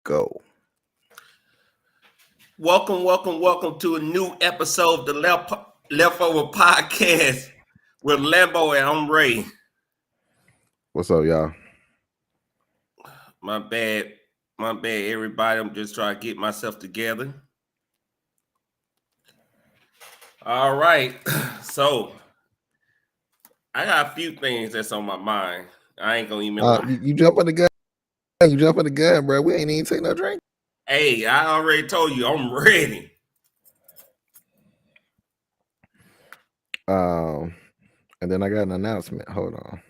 Go. Welcome to a new episode of the Leftover Podcast with Lambo and I'm Ray. What's up, y'all? My bad, everybody. I'm just trying to get myself together. All right, so I got a few things that's on my mind. I ain't gonna even lie. You jump on the gun. You jump on the gun, bro. We ain't even take no drink. Hey, I already told you I'm ready. And then I got an announcement. Hold on.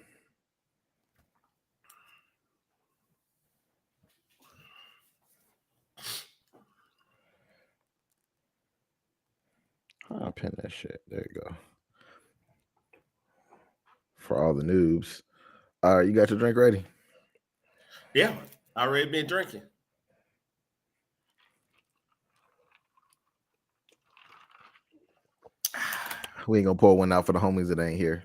I'll pin that shit. There you go. For all the noobs. You got your drink ready? Yeah, I already been drinking. We ain't gonna pour one out for the homies that ain't here.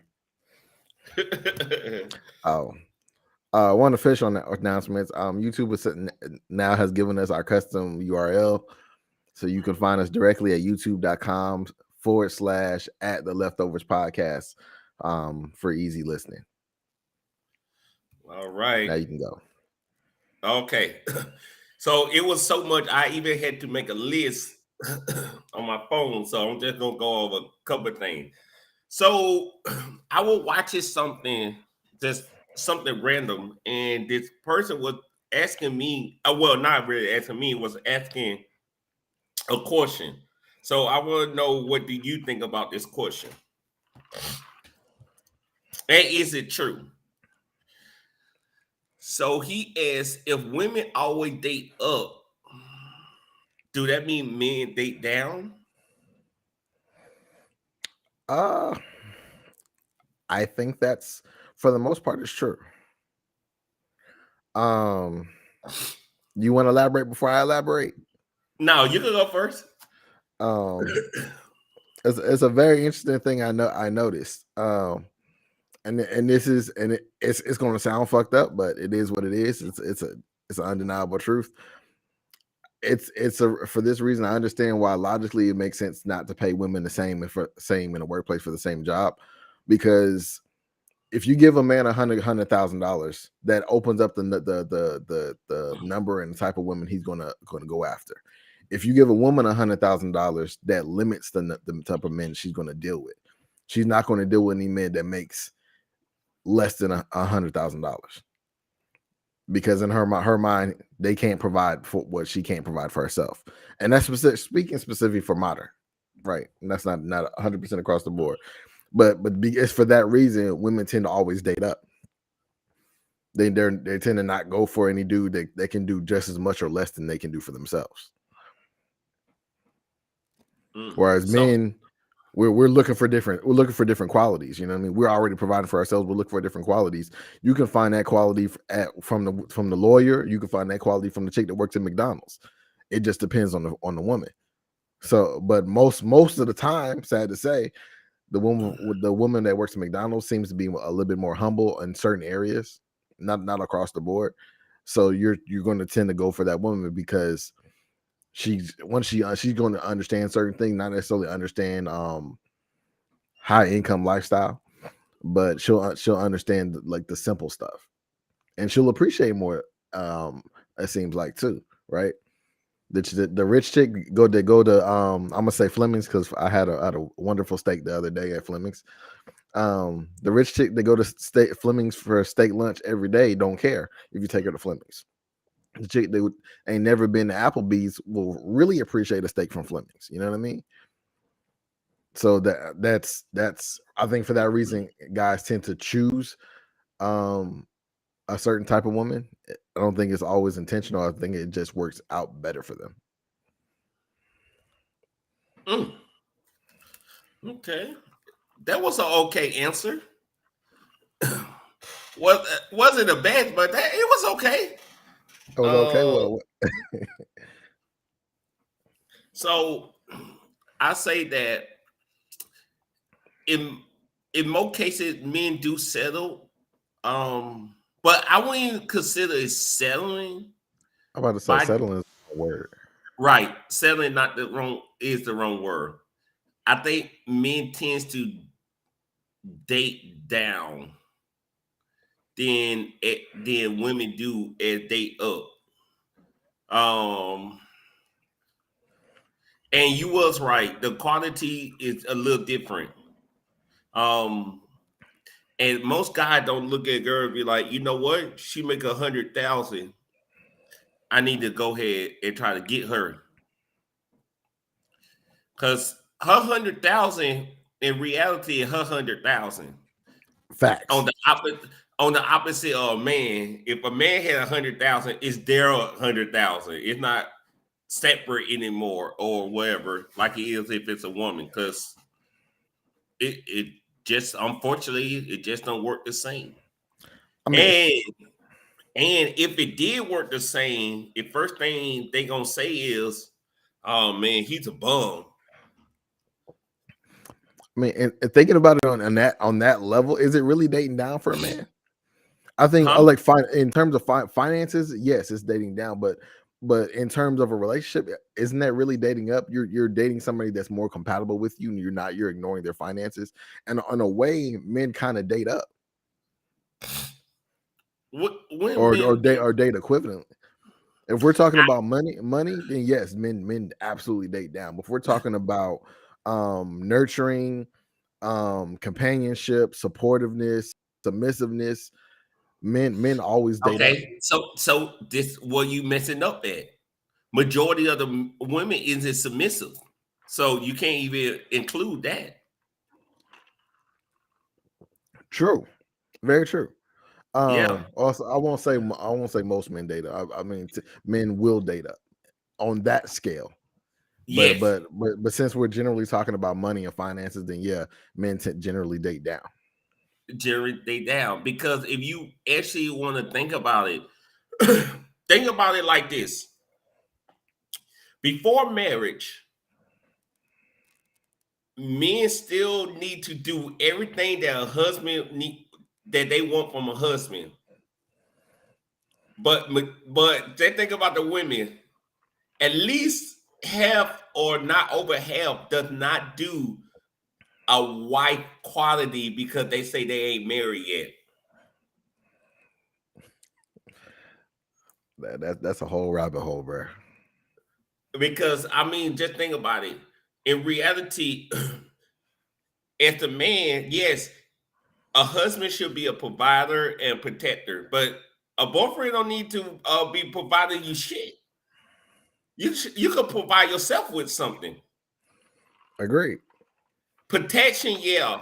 One official announcements. YouTube now has given us our custom URL, so you can find us directly at youtube.com/@the-leftovers-podcast for easy listening. All right. Now you can go. Okay. So it was so much, I even had to make a list on my phone. So I'm just going to go over a couple of things. So I was watching something, just something random. And this person was asking me, well, not really asking me, was asking a question. So I want to know, what do you think about this question? And is it true? So he asked, if women always date up, do that mean men date down? I think that's, for the most part, it's true. You want to elaborate before I elaborate? No, you can go first. It's a very interesting thing I noticed. And it's going to sound fucked up, but it is what it is. It's an undeniable truth. For this reason, I understand why logically it makes sense not to pay women the same in a workplace for the same job, because if you give a man $100,000, that opens up the number and the type of women he's gonna go after. If you give a woman $100,000, that limits the type of men she's gonna deal with. She's not going to deal with any men that makes less than $100,000. Because in her mind, they can't provide for what she can't provide for herself, and that's speaking specifically for modern, right? And that's not 100% across the board, but it's for that reason women tend to always date up. They tend to not go for any dude that they can do just as much or less than they can do for themselves. Whereas men, we're looking for different qualities. You know what I mean? We're already providing for ourselves. We're looking for different qualities. You can find that quality from the lawyer. You can find that quality from the chick that works at McDonald's. It just depends on the woman. So, but most of the time, sad to say, the woman that works at McDonald's seems to be a little bit more humble in certain areas, not across the board. So you're going to tend to go for that woman because she's going to understand certain things, not necessarily understand high income lifestyle, but she'll understand like the simple stuff, and she'll appreciate more. It seems like too, right? The rich chick go to I'm gonna say Fleming's because I had a wonderful steak the other day at Fleming's. The rich chick that go to Fleming's for a steak lunch every day don't care if you take her to Fleming's. The chick that ain't never been to Applebee's will really appreciate a steak from Fleming's. You know what I mean? So that's I think for that reason, guys tend to choose a certain type of woman. I don't think it's always intentional. I think it just works out better for them. Okay, that was an okay answer. Wasn't a bad, but it was okay. It was okay. Well, so I say that in most cases men do settle, but I wouldn't even consider it settling. I'm about to say By settling is a word. right, settling is the wrong word. I think men tends to date down than women do as date up. Um, and you was right. The quality is a little different. Um, and most guys don't look at a girl and be like, you know what? She make 100,000. I need to go ahead and try to get her because her 100,000 in reality, her 100,000. On Facts. the opposite, on the opposite of a man, if a man had 100,000, it's their 100,000. It's not separate anymore or whatever, like it is if it's a woman, because it just unfortunately it just don't work the same. I mean, And if it did work the same, the first thing they gonna say is, "Oh man, he's a bum." and thinking about it on that level, is it really dating down for a man? I think Huh? like in terms of finances, yes, it's dating down, but in terms of a relationship, isn't that really dating up? You're dating somebody that's more compatible with you, and you're ignoring their finances, and in a way, men kind of date up When men do, or date equivalent. If we're talking about money, then yes, men absolutely date down. But if we're talking about nurturing, companionship, supportiveness, submissiveness, men always date up. okay, so this what you messing up at. Majority of the women isn't submissive, so you can't even include that. True, very true. Yeah. Also, I won't say most men date up. I mean, men will date up on that scale. But Yes. but but but since we're generally talking about money and finances, then yeah, men generally date down. Generate they down because if you actually want to think about it, think about it like this: before marriage, men still need to do everything that a husband need that they want from a husband. But they think about the women. At least half or not over half does not do a wife quality because they say they ain't married yet. That's a whole rabbit hole, bro. Because I mean, just think about it. In reality, as the man, yes, a husband should be a provider and protector, but a boyfriend don't need to be providing you shit. You could provide yourself with something. Agreed. Protection, yeah,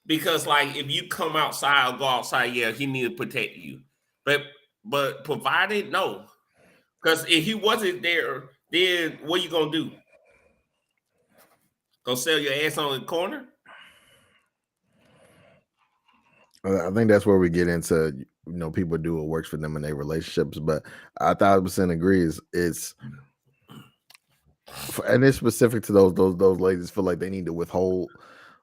because like if you come outside or go outside, yeah, he need to protect you. But provided, no, because if he wasn't there, then what you gonna do? Go sell your ass on the corner? I think that's where we get into people do what works for them in their relationships. But I 1,000% agree. And it's specific to those ladies feel like they need to withhold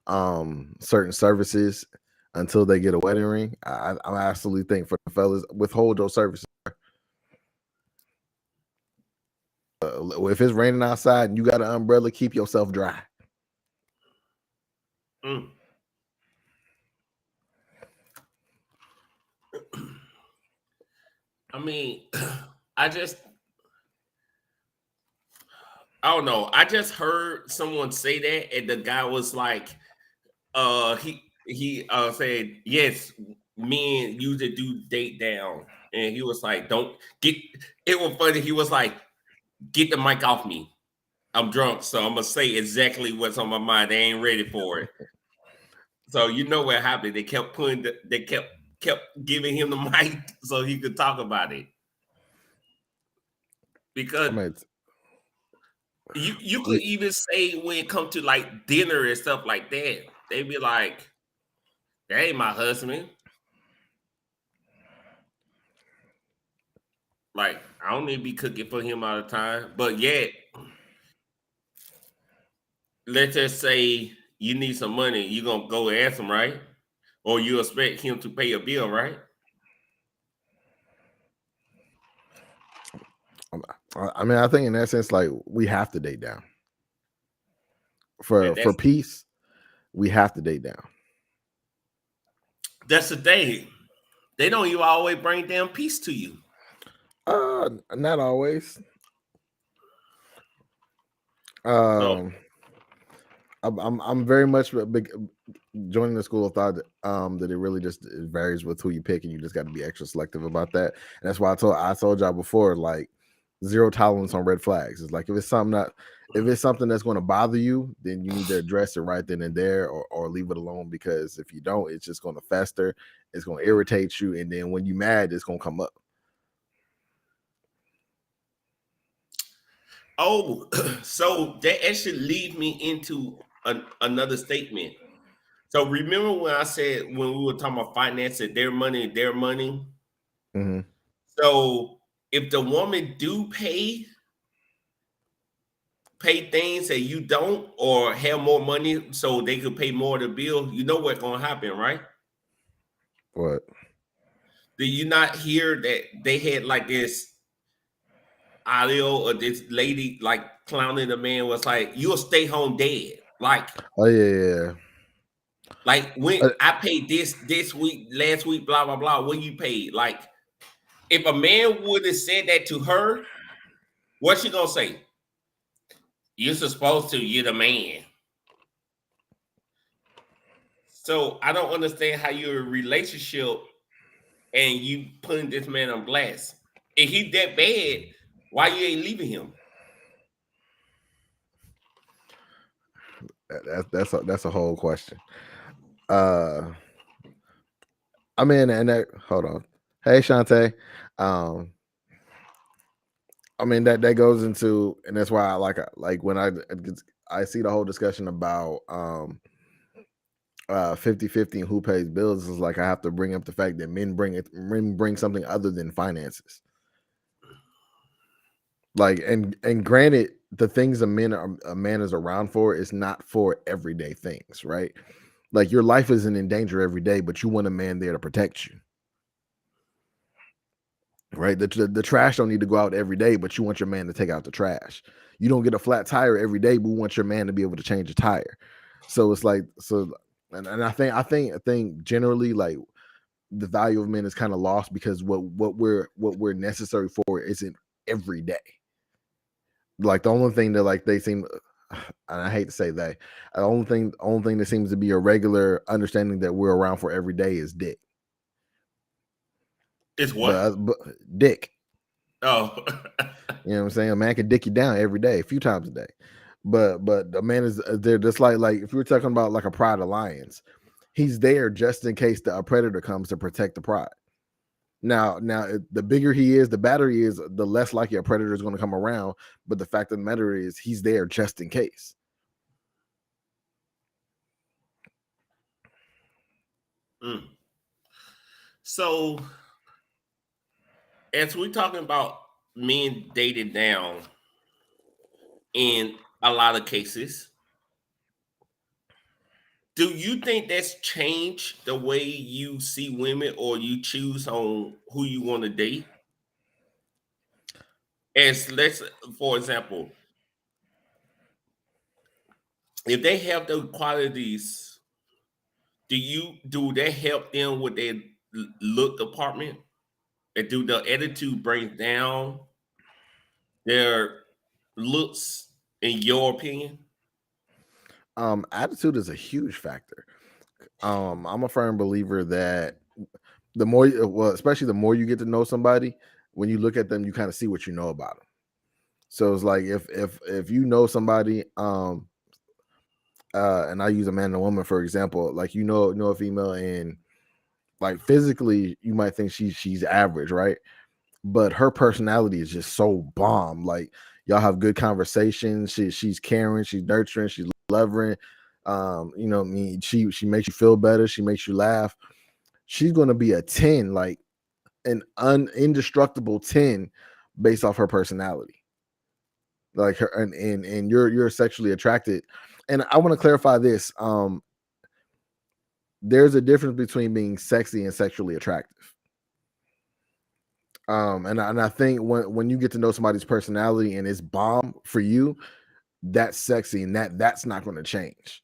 certain services until they get a wedding ring. I absolutely think for the fellas, withhold those services. If it's raining outside and you got an umbrella, keep yourself dry. Mm. I mean, I just I don't know. I just heard someone say that, and the guy was like, he said, yes, men usually do date down. And he was like, don't get it was funny. He was like, get the mic off me. I'm drunk, so I'm gonna say exactly what's on my mind. They ain't ready for it. So you know what happened. They kept they kept giving him the mic so he could talk about it. I Because mean, you could even say when it comes to like dinner and stuff like that, they be like, that ain't my husband. Like, I don't need to be cooking for him all the time. But yet, let's just say you need some money, you gonna go ask him, right? Or you expect him to pay a bill, right? I mean, I think in that sense, like we have to date down And for peace. We have to date down. that's the thing. They don't even always bring damn peace to you. Not always. So I'm very much a big joining the school of thought that it really just it varies with who you pick, and you just got to be extra selective about that. And that's why I told y'all before, like zero tolerance on red flags. It's like if it's something that's going to bother you, then you need to address it right then and there, or leave it alone, because if you don't, it's just going to fester. It's going to irritate you, and then when you're mad, it's going to come up. Oh, so that actually leads me into another statement. So remember when I said when we were talking about finances, their money, their money. Mm-hmm. So if the woman do pay things that you don't, or have more money so they could pay more of the bill, you know what's gonna happen, right? What? Do you not hear that they had like this audio or this lady like clowning the man, was like, "You'll stay home dead." Oh yeah. Like when Uh, I paid this week, last week, blah blah blah. What you paid? Like if a man would have said that to her, what's she gonna say? You're supposed to. You're the man. So I don't understand how you're in a relationship and you putting this man on blast. If he that bad, why you ain't leaving him? that's a whole question. I mean, and that hold on. Hey Shantae. I mean that goes into, and that's why I like when I see the whole discussion about 50-50 and who pays bills, is like I have to bring up the fact that men bring something other than finances. Like and granted, the things a man is around for is not for everyday things, right? Like your life isn't in danger every day, but you want a man there to protect you. Right, the trash don't need to go out every day, but you want your man to take out the trash. You don't get a flat tire every day, but we want your man to be able to change a tire. So it's like, and I think generally, like the value of men is kind of lost because what we're necessary for isn't every day. Like the only thing that like they seem, and I hate to say that, the only thing that seems to be a regular understanding that we're around for every day is dick. It's what? But dick. Oh, You know what I'm saying? A man can dick you down every day, a few times a day. But a man is there just like if we were talking about like a pride alliance, he's there just in case a predator comes to protect the pride. Now, the bigger he is, the badder he is, the less likely a predator is going to come around. But the fact of the matter is, he's there just in case. So as we're talking about men dated down in a lot of cases, do you think that's changed the way you see women or you choose on who you want to date? As let's, for example, if they have those qualities, do they help them with their look department? And do the attitude bring down their looks, in your opinion? Attitude is a huge factor. I'm a firm believer that the more, well, especially the more you get to know somebody, when you look at them, you kind of see what you know about them. So it's like if you know somebody, and I use a man and a woman for example, like know a female, and like physically you might think she's average, right? But her personality is just so bomb. Like y'all have good conversations. She's caring, she's nurturing, she's loving. You know what I mean? She makes you feel better. She makes you laugh. She's gonna be a 10, like an indestructible 10, based off her personality. Like her, and you're sexually attracted. And I want to clarify this. There's a difference between being sexy and sexually attractive. And I think when you get to know somebody's personality and it's bomb for you, that's sexy, and that's not going to change.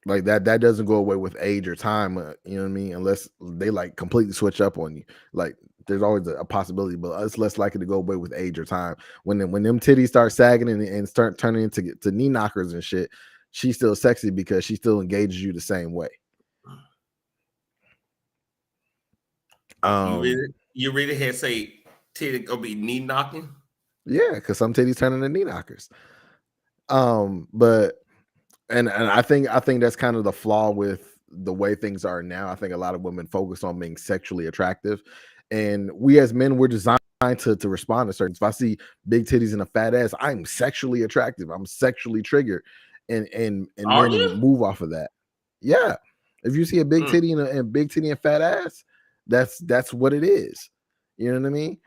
Like that doesn't go away with age or time, you know what I mean? Unless they like completely switch up on you. Like there's always a possibility, but it's less likely to go away with age or time. When them titties start sagging and start turning into knee knockers and shit, she's still sexy because she still engages you the same way. You really had to say titty gonna be knee knocking? Yeah, because some titties turn into knee knockers. But and I think that's kind of the flaw with the way things are now. I think a lot of women focus on being sexually attractive, and we as men, we're designed to respond to certain. If I see big titties and a fat ass, I'm sexually attractive. I'm sexually triggered, and Are men you? move off of that. Yeah, if you see a big titty and big titty and fat ass, that's what it is. You know what I mean?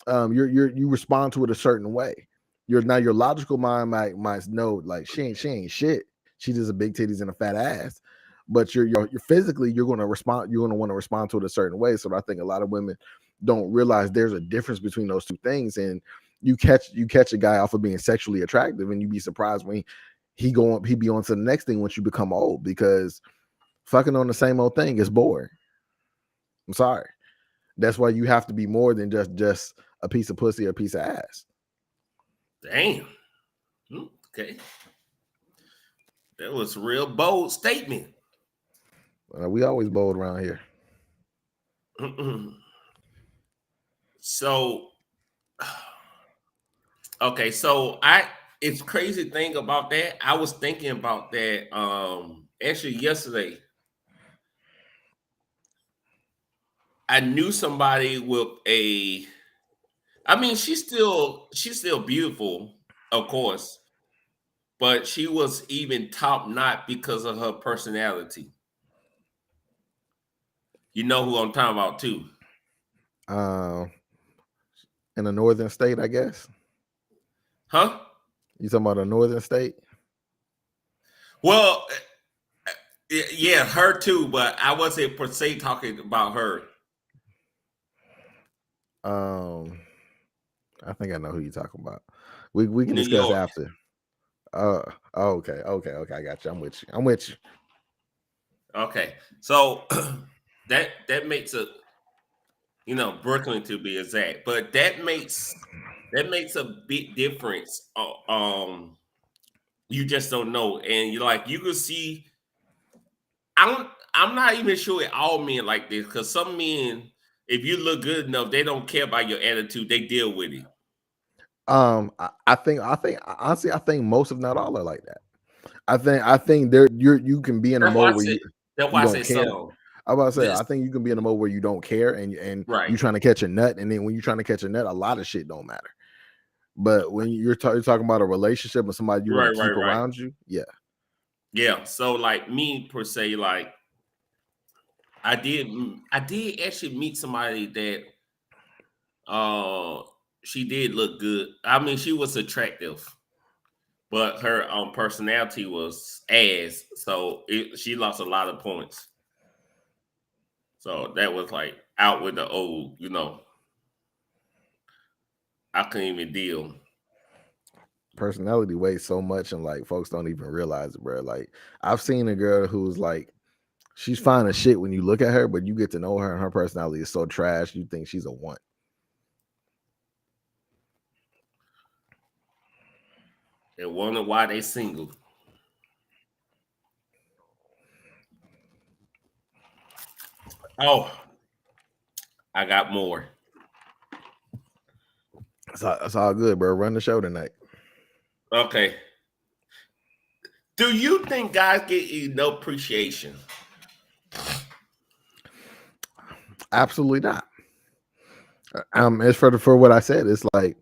You respond to it a certain way. Your logical mind might know like she ain't shit. She does a big titties and a fat ass, but you're physically you're going to respond. You're going to want to respond to it a certain way. So I think a lot of women don't realize there's a difference between those two things. And you catch a guy off of being sexually attractive, and you'd be surprised when he be on to the next thing once you become old, because fucking on the same old thing is boring. I'm sorry. That's why you have to be more than just a piece of pussy or a piece of ass. Damn. Okay. That was a real bold statement. We always bold around here. So, okay, so it's crazy thing about that. I was thinking about that actually yesterday. I knew somebody with she's still beautiful, of course, but she was even top notch because of her personality. You know who I'm talking about too. In a northern state, I guess. Huh? You talking about a northern state? Well, yeah, her too, but I wasn't per se talking about her. I think I know who you're talking about. We can New discuss York. after. Okay. I got you. I'm with you. Okay, so that makes a Brooklyn to be exact, but that makes a big difference. You just don't know, and you can see. I'm not even sure all men like this, because some men, if you look good enough, they don't care about your attitude. They deal with it. I think honestly, I think most, if not all, are like that. I think you can be in a mode where you don't care. So. I was about to say, I think you can be in a mode where you don't care, and Right. you're trying to catch a nut, and then when you're trying to catch a nut, a lot of shit don't matter. But when you're talking about a relationship with somebody you want to keep around you, yeah. So like me per se, like I did actually meet somebody that she did look good. I mean, she was attractive, but her personality was ass. So she lost a lot of points. So that was like out with the old, I couldn't even deal. Personality weighs so much, and like folks don't even realize it, bro. Like I've seen a girl who's like, she's fine as shit when you look at her, but you get to know her and her personality is so trash, you think she's a one. They wonder why they single. Oh, I got more. It's all good, bro. Run the show tonight. Okay. Do you think guys get enough appreciation? Absolutely not. As for what I said, it's like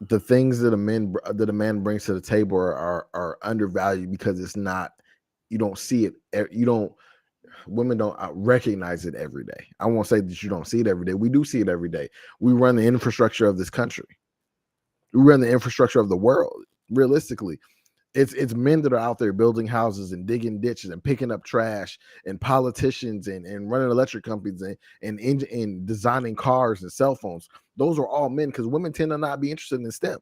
the things that a man brings to the table are undervalued because it's not. You don't see it. Women don't recognize it every day. I won't say that you don't see it every day. We do see it every day. We run the infrastructure of this country. We run the infrastructure of the world. Realistically, It's men that are out there building houses and digging ditches and picking up trash, and politicians and running electric companies and designing cars and cell phones. Those are all men, because women tend to not be interested in STEM.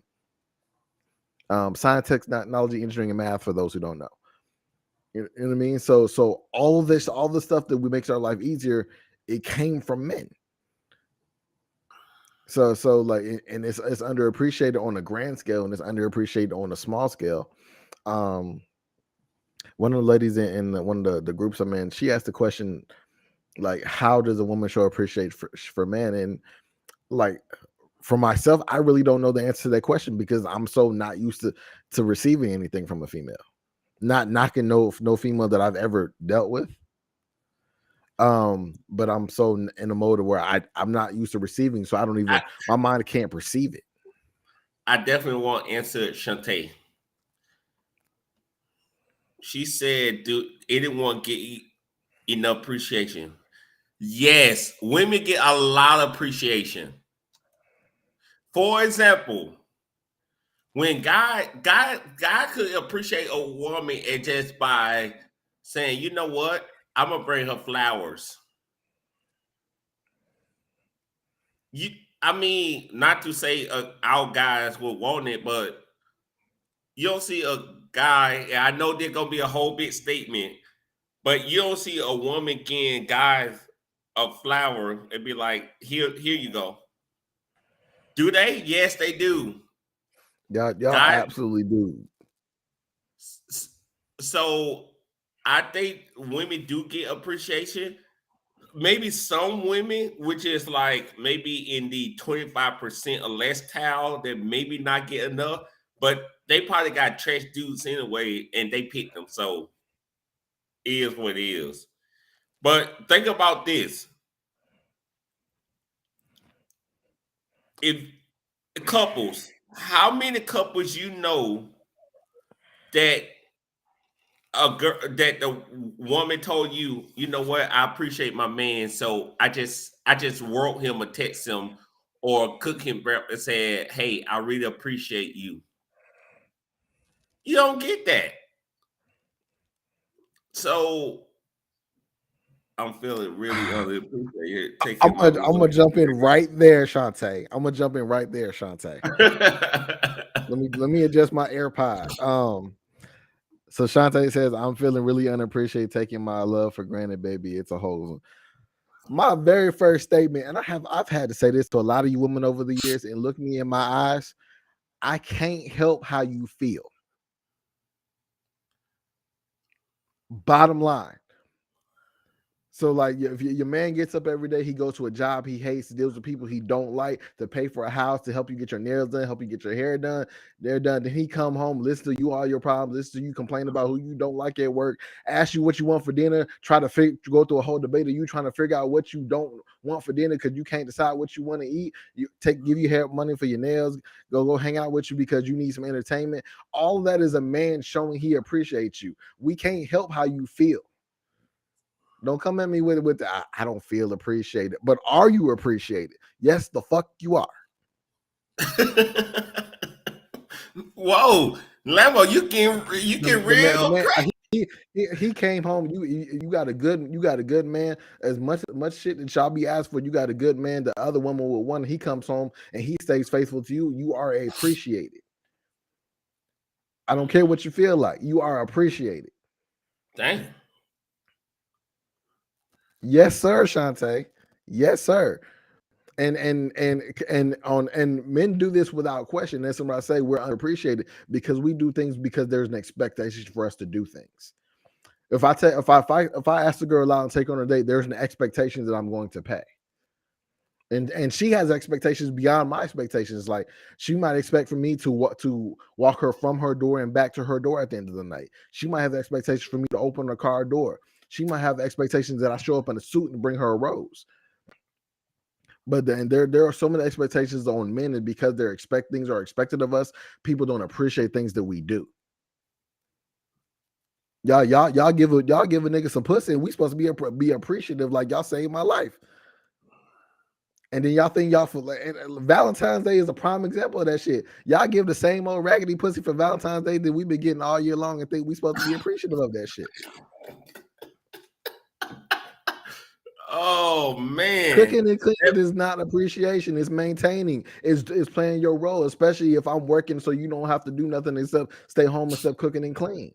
Science, technology, engineering, and math, for those who don't know. You know what I mean? So all of this, all the stuff that makes our life easier, it came from men. So like, and it's underappreciated on a grand scale, and it's underappreciated on a small scale. One of the ladies in one of the groups I'm in, she asked the question, like, how does a woman show appreciation for men? And like, for myself, I really don't know the answer to that question, because I'm so not used to receiving anything from a female. Not knocking no female that I've ever dealt with. But I'm so in a mode where I'm not used to receiving, so I don't even, my mind can't perceive it. I definitely want to answer Shantae. She said, "Do anyone get enough appreciation?" Yes, women get a lot of appreciation. For example, when God could appreciate a woman and just by saying, "You know what? I'm gonna bring her flowers." I mean, not to say our guys would want it, but you don't see a guy. I know there's gonna be a whole big statement, but you don't see a woman getting guys a flower and be like, "Here you go." Do they? Yes, they do. Y'all absolutely do. So I think women do get appreciation. Maybe some women, which is like maybe in the 25% or less towel, that maybe not get enough, but they probably got trash dudes anyway, and they pick them. So it is what it is. But think about this. If couples, how many couples you know that a girl, that the woman told you, "You know what, I appreciate my man, so I just wrote him or text him or cook him breakfast and said, hey, I really appreciate you." You don't get that. So I'm feeling really underappreciated. I'm gonna jump in right there, Shantae. I'm gonna jump in right there, Shantae. let me adjust my AirPod. So Shantae says, "I'm feeling really unappreciated, taking my love for granted, baby. It's a whole." My very first statement, and I've had to say this to a lot of you women over the years, and look me in my eyes, I can't help how you feel. Bottom line. So like, if your man gets up every day, he goes to a job he hates, deals with people he don't like, to pay for a house, to help you get your nails done, help you get your hair done, they're done. Then he come home, listen to you all your problems, listen to you complain about who you don't like at work, ask you what you want for dinner, try to go through a whole debate of you trying to figure out what you don't want for dinner because you can't decide what you want to eat. Give you hair money for your nails, go hang out with you because you need some entertainment. All of that is a man showing he appreciates you. We can't help how you feel. Don't come at me with I don't feel appreciated. But are you appreciated? Yes, the fuck you are. Whoa, Lambo, you can real man, he came home. You got a good man. As much shit that y'all be asked for, you got a good man. The other woman with one, he comes home and he stays faithful to you. You are appreciated. I don't care what you feel like. You are appreciated. Dang. Yes, sir, Shantae. Yes, sir. And men do this without question. That's what I say. We're underappreciated because we do things because there's an expectation for us to do things. If I ask the girl out and take her on a date, there's an expectation that I'm going to pay. And she has expectations beyond my expectations. Like, she might expect for me to walk her from her door and back to her door at the end of the night. She might have the expectations for me to open her car door. She might have the expectations that I show up in a suit and bring her a rose. But then there are so many expectations on men, and because things are expected of us, people don't appreciate things that we do. Y'all give a nigga some pussy, and we supposed to be appreciative. Like, y'all saved my life. And then y'all think y'all for like Valentine's Day is a prime example of that shit. Y'all give the same old raggedy pussy for Valentine's Day that we've been getting all year long and think we supposed to be appreciative of that shit. Oh man, cooking and cleaning is not appreciation. It's maintaining. It's playing your role, especially if I'm working, so you don't have to do nothing except stay home except cooking and clean.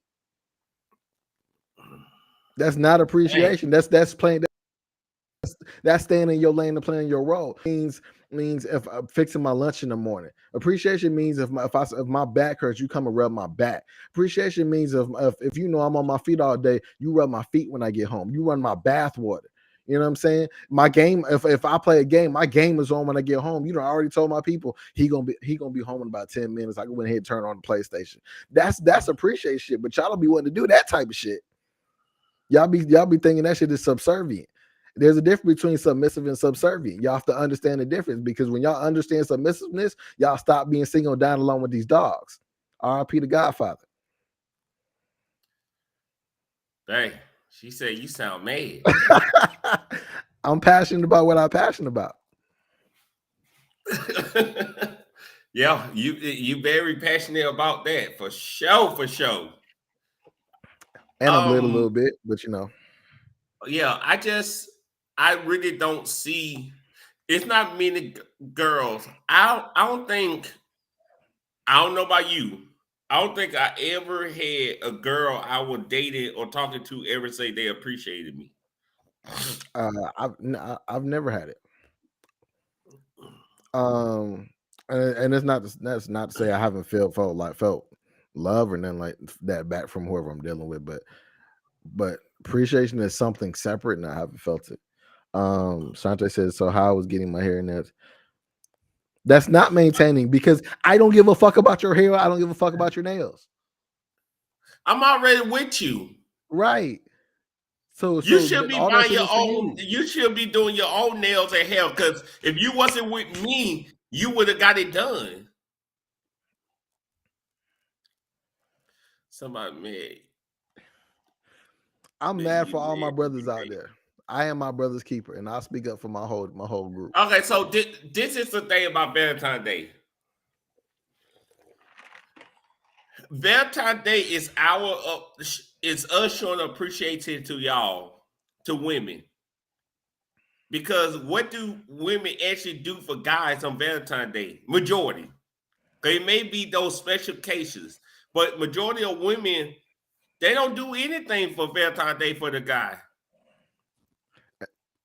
That's not appreciation. That's playing. That's staying in your lane and playing your role. Means if I'm fixing my lunch in the morning. Appreciation means if my back hurts, you come and rub my back. Appreciation means if you know I'm on my feet all day, you rub my feet when I get home. You run my bath water. You know what I'm saying? My game, if I play a game, my game is on when I get home. You know, I already told my people he gonna be home in about 10 minutes. I can go ahead and turn on the PlayStation. That's appreciation shit, but y'all don't be wanting to do that type of shit. Y'all be thinking that shit is subservient. There's a difference between submissive and subservient. Y'all have to understand the difference, because when y'all understand submissiveness, y'all stop being single down along with these dogs. R.I.P. the Godfather. Hey, she said you sound mad. I'm passionate about what I'm passionate about. Yeah, you very passionate about that, for sure, for sure. And I'm lit a little bit, but you know. Yeah, I really don't see. It's not many girls. I don't think. I don't know about you. I don't think I ever had a girl I was dating or talking to ever say they appreciated me. I've never had it. And that's not to say I haven't felt love or nothing like that back from whoever I'm dealing with, but appreciation is something separate, and I haven't felt it. Sante says, so how I was getting my hair nails. That's not maintaining, because I don't give a fuck about your hair. I don't give a fuck about your nails. I'm already with you. Right. So you should be buying your own. You should be doing your own nails and hair, because if you wasn't with me, you would have got it done. Somebody mad. I'm mad for all my brothers out there. I am my brother's keeper, and I'll speak up for my whole group. Okay, so this is the thing about Valentine's Day. Valentine's Day is us showing appreciation to y'all, to women. Because what do women actually do for guys on Valentine's Day? Majority. It may be those special cases, but majority of women, they don't do anything for Valentine's Day for the guy.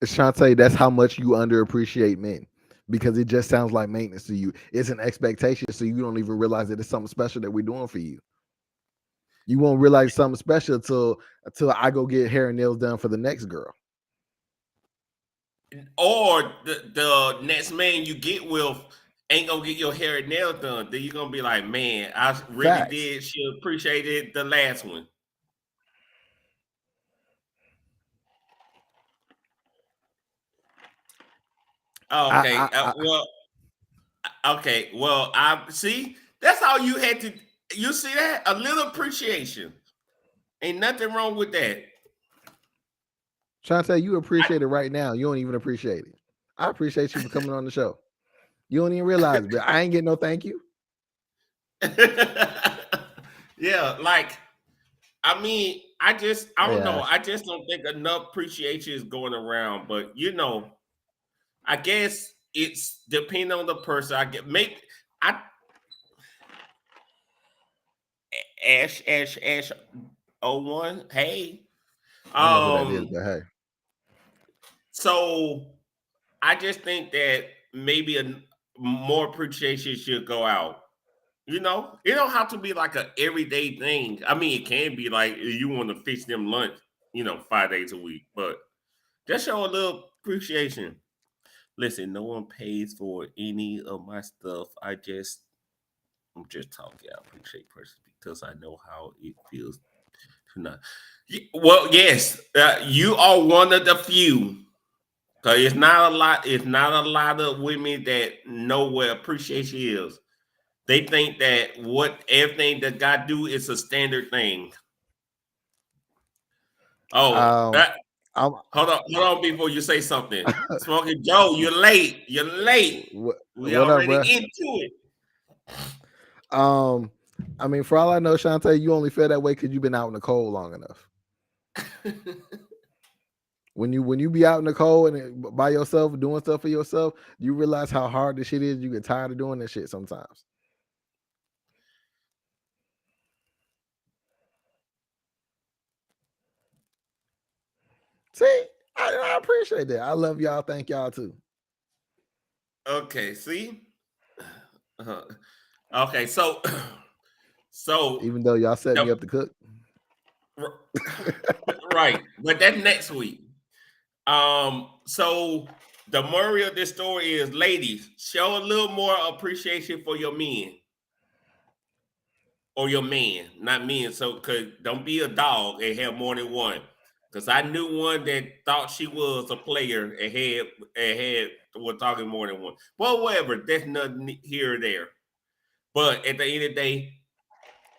Shantae, that's how much you underappreciate men, because it just sounds like maintenance to you. It's an expectation, so you don't even realize that it's something special that we're doing for you. You won't realize something special until I go get hair and nails done for the next girl. Or the next man you get with ain't gonna get your hair and nails done. Then you're gonna be like, man, I really did. She appreciated the last one. Okay. Well, I see. That's all you had to. You see that? A little appreciation. Ain't nothing wrong with that. Shantae, you appreciate it right now. You don't even appreciate it. I appreciate you for coming on the show. You don't even realize, but I ain't getting no thank you. Yeah, like, I mean, I don't know. I just don't think enough appreciation is going around. But you know, I guess it's depending on the person. Ash 01. Hey. I don't know who that is, but hey. So I just think that maybe more appreciation should go out. You know, it don't have to be like an everyday thing. I mean, it can be like you want to fix them lunch, 5 days a week, but just show a little appreciation. Listen, no one pays for any of my stuff. I'm just talking. I appreciate person because I know how it feels to not. Well, yes, you are one of the few. Cause it's not a lot. It's not a lot of women that know what appreciation is. They think that everything that God do is a standard thing. Oh, Hold on before you say something. Smokey Joe, you're late. You're late. We What up, already bro? into it. I mean, for all I know, Shantae, you only feel that way because you've been out in the cold long enough. When you be out in the cold and by yourself doing stuff for yourself, you realize how hard this shit is. You get tired of doing this shit sometimes. See, I appreciate that. I love y'all. Thank y'all too. Okay, see? Okay, so even though y'all set me up to cook. Right. But that's next week. So the moral of this story is, ladies, show a little more appreciation for your men. Or your man, not men. So don't be a dog and have more than one. Because I knew one that thought she was a player and was talking more than one. Well, whatever, that's nothing here or there. But at the end of the day,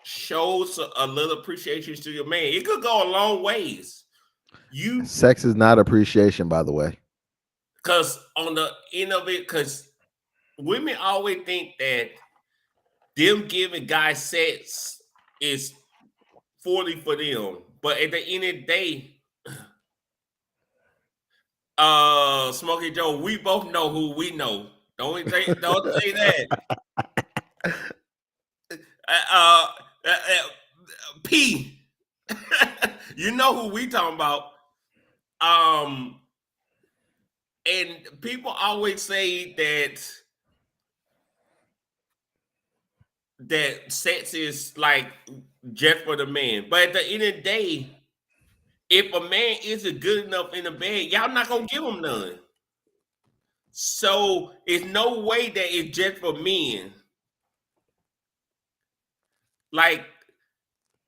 shows a little appreciation to your man. It could go a long ways. Sex is not appreciation, by the way. Because on the end of it, because women always think that them giving guys sex is fully for them. But at the end of the day, Smokey Joe, we both know who we know. Don't say that. P. You know who we talking about. And people always say that sex is like just for the man. But at the end of the day, if a man isn't good enough in the bed, y'all not gonna give him none. So it's no way that it's just for men. Like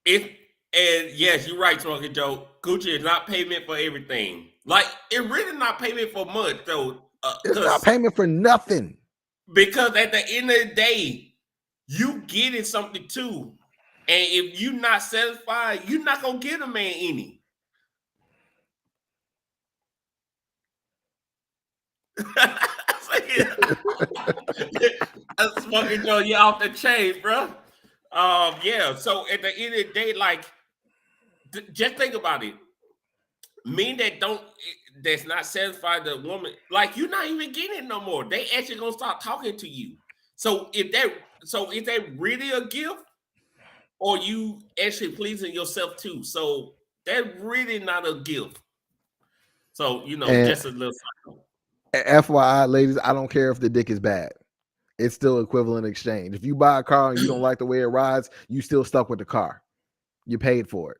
and yes, you're right, Smokey Joe. Gucci is not payment for everything. Like it really not payment for much though. It's not payment for nothing. Because at the end of the day, you getting something too. And if you're not satisfied, you're not gonna get a man any. Smokey Joe, you're off the chain, bro. Yeah. So at the end of the day, like, just think about it. Men that's not satisfied the woman, like you're not even getting it no more. They actually gonna start talking to you. So is that really a gift, or you actually pleasing yourself too? So that's really not a gift. So just a little cycle. FYI, ladies, I don't care if the dick is bad. It's still equivalent exchange. If you buy a car and you don't like the way it rides, you still stuck with the car. You paid for it.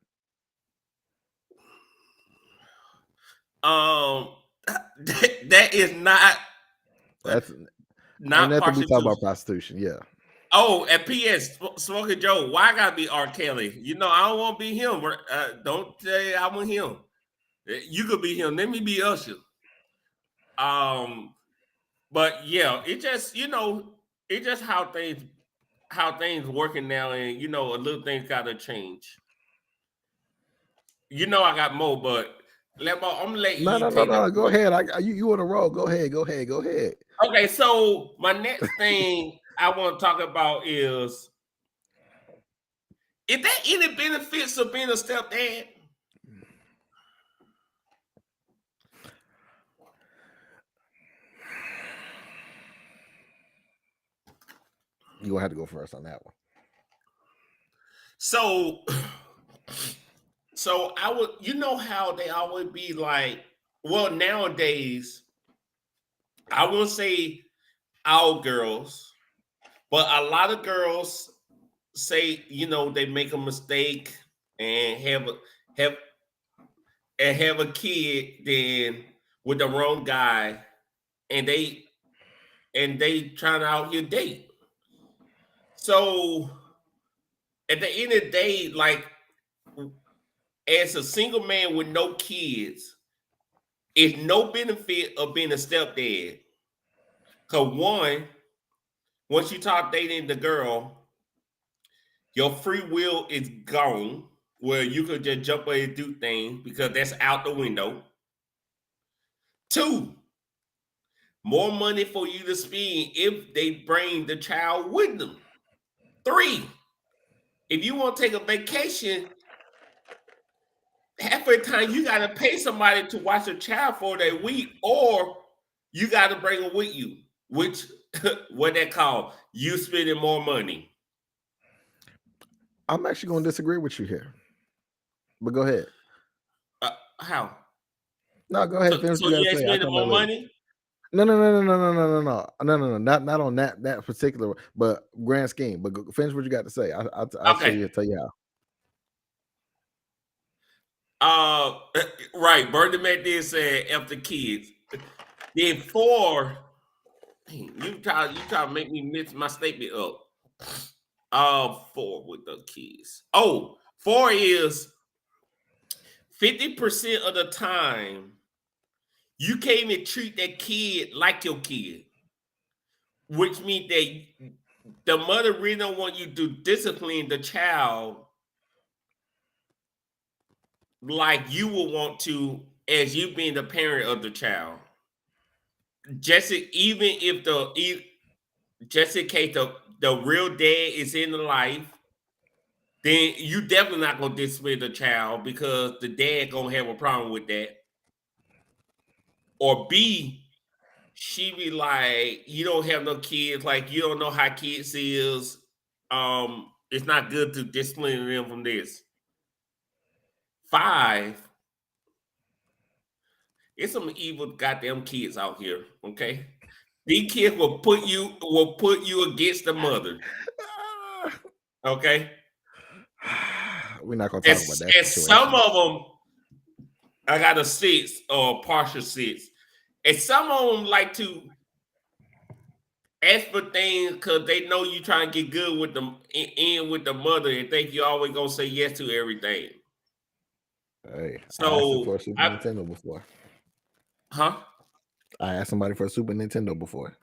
That is not. That's not nothing we talk about prostitution. Yeah. Oh, and P.S. Smokey Joe, why I gotta be R. Kelly? I don't want to be him. Don't say I want him. You could be him. Let me be Usher. But yeah, it just it's just how things working now, and a little things gotta change. I got more, but I'm gonna let you. No. Go ahead. You on a roll. Go ahead. Okay, so my next thing I want to talk about is there any benefits of being a stepdad? You're gonna have to go first on that one. So I would, how they always be like, well, nowadays, I won't say all girls, but a lot of girls say, they make a mistake and have a kid then with the wrong guy, and they trying to out here date. So at the end of the day, like, as a single man with no kids, it's no benefit of being a stepdad. Because once you start dating the girl, your free will is gone, where you could just jump in and do things because that's out the window. 2, more money for you to spend if they bring the child with them. 3, if you want to take a vacation, half the time you got to pay somebody to watch a child for that week, or you got to bring them with you, which what they call you spending more money. I'm actually going to disagree with you here, but go ahead. How? No, go ahead. Finish So what you got you to ain't say. I'll spending come back more later. money? No. Not on that particular, but grand scheme. But finish what you got to say. I'll tell Okay. you how. Right. Bernie Mac did say after kids. Then 4. You try to make me mix my statement up. 4 with the kids. 4 is 50% of the time you can't even treat that kid like your kid, which means that the mother really don't want you to discipline the child like you would want to as you being the parent of the child. Just even if just in case the real dad is in the life, then you definitely not gonna discipline the child because the dad gonna have a problem with that. Or B, she be like, you don't have no kids, like you don't know how kids is. It's not good to discipline them from this. 5, it's some evil goddamn kids out here. Okay, these kids will put you against the mother. Okay, We're not going to talk about that and some situation. of them, I got a 6 or a partial 6, and some of them like to ask for things because they know you trying to get good with them in with the mother and think you always gonna say yes to everything. Hey, I asked for So a Super Nintendo before. Huh? I asked somebody for a Super Nintendo before.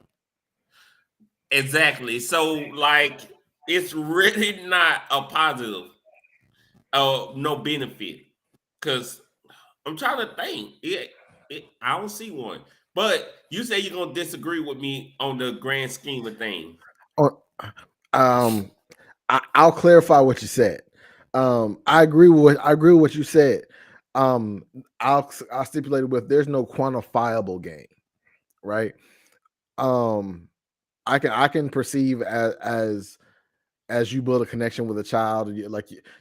Exactly. So like it's really not a positive no benefit. Cause I'm trying to think. I don't see one. But you say you're gonna disagree with me on the grand scheme of things. Oh, I'll clarify what you said. I agree with what you said. I'll stipulate with there's no quantifiable gain, right? I can perceive as you build a connection with a child,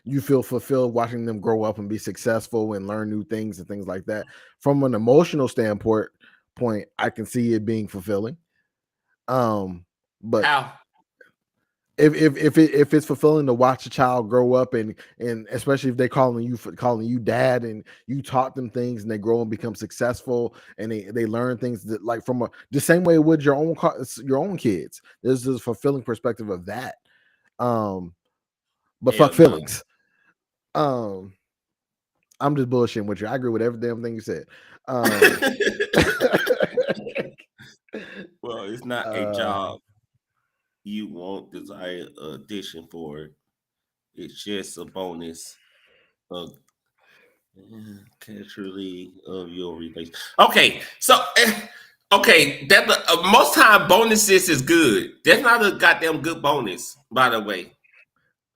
you feel fulfilled watching them grow up and be successful and learn new things and things like that. From an emotional standpoint, I can see it being fulfilling. But How? if it's fulfilling to watch a child grow up and especially if they calling you dad and you taught them things and they grow and become successful and they learn things that like from the same way with your own kids, there's this fulfilling perspective of that. But fuck Hell no. feelings. I'm just bullshitting with you. I agree with every damn thing you said. Well, it's not a job you won't desire addition for it. It's just a bonus of casually of your relation. Okay, so okay, that most time bonuses is good. That's not a goddamn good bonus, by the way.